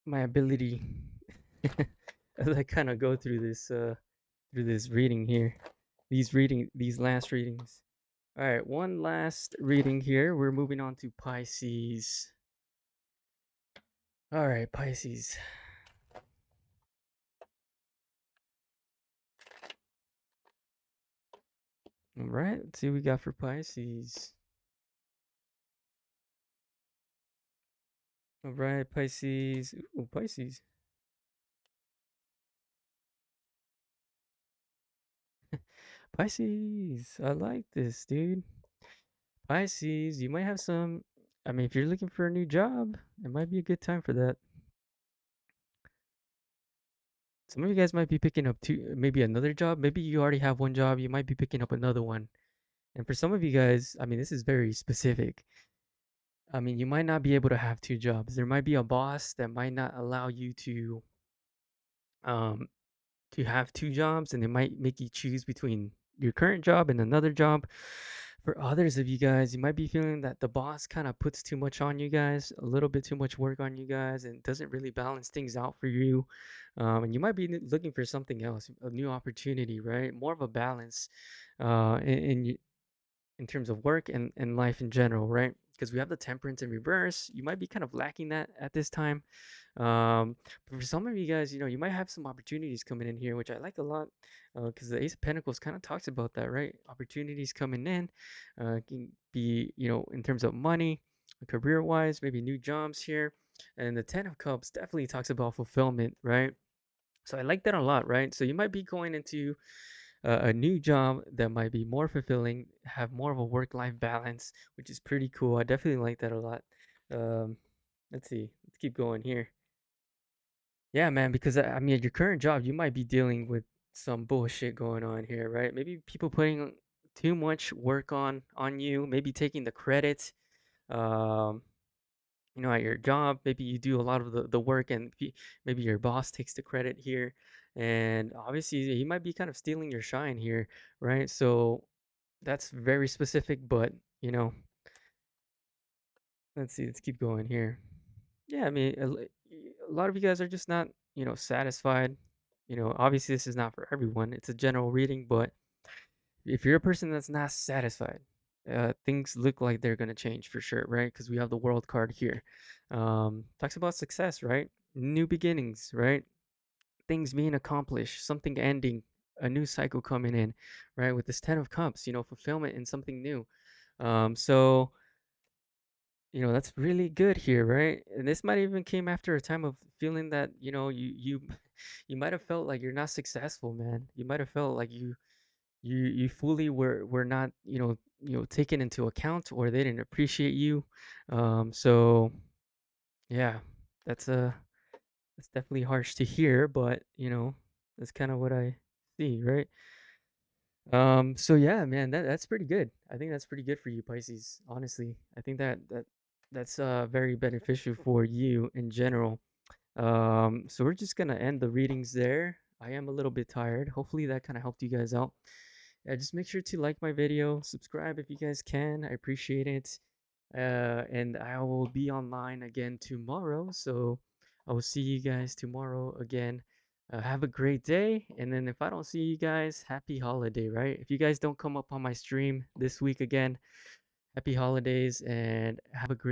ability as I kind of go through this reading here. These last readings. All right, one last reading here. We're moving on to Pisces. All right, Pisces. All right, let's see what we got for Pisces. All right, Pisces. Ooh, Pisces. Pisces. I like this, dude. Pisces, you might have some. I mean, if you're looking for a new job, it might be a good time for that. Some of you guys might be picking up maybe another job. Maybe you already have one job. You might be picking up another one. And for some of you guys, I mean, this is very specific. I mean, you might not be able to have two jobs. There might be a boss that might not allow you um, to have two jobs, and it might make you choose between your current job and another job. For others of you guys, you might be feeling that the boss kind of puts too much on you guys, a little bit too much work on you guys, and doesn't really balance things out for you. And you might be looking for something else, a new opportunity, right? More of a balance in terms of work and life in general, right? Because we have the temperance in reverse. You might be kind of lacking that at this time. But for some of you guys, you might have some opportunities coming in here, which I like a lot, because the Ace of Pentacles kind of talks about that, right? Opportunities coming in, can be, in terms of money, career-wise, maybe new jobs here. And the Ten of Cups definitely talks about fulfillment, right? So I like that a lot, right? So you might be going into a new job that might be more fulfilling, have more of a work-life balance, which is pretty cool. I definitely like that a lot. Um, let's see. Let's keep going here. Yeah, man, because I mean, at your current job, you might be dealing with some bullshit going on here, right? Maybe people putting too much work on you, maybe taking the credit. Um, at your job, maybe you do a lot of the work, and maybe your boss takes the credit here, and obviously he might be kind of stealing your shine here, right? So that's very specific, but you know, let's see, let's keep going here. Yeah, I mean, a lot of you guys are just not, satisfied. Obviously this is not for everyone. It's a general reading, but if you're a person that's not satisfied, things look like they're gonna change for sure, right? Because we have the World card here. Talks about success, right? New beginnings, right? Things being accomplished, something ending, a new cycle coming in, right? With this Ten of Cups, fulfillment in something new. So that's really good here, right? And this might even came after a time of feeling that you you might have felt like you're not successful, man. You might have felt like you fully were not taken into account, or they didn't appreciate you. So yeah, that's that's definitely harsh to hear, but that's kind of what I see, right? So yeah, man, that's pretty good. I think that's pretty good for you, Pisces. Honestly, I think that's very beneficial for you in general. So we're just gonna end the readings there. I am a little bit tired. Hopefully that kind of helped you guys out. Just make sure to like my video, subscribe if you guys can. I appreciate it. And I will be online again tomorrow. So I will see you guys tomorrow again. Have a great day. And then if I don't see you guys, happy holiday, right? If you guys don't come up on my stream this week again, happy holidays and have a great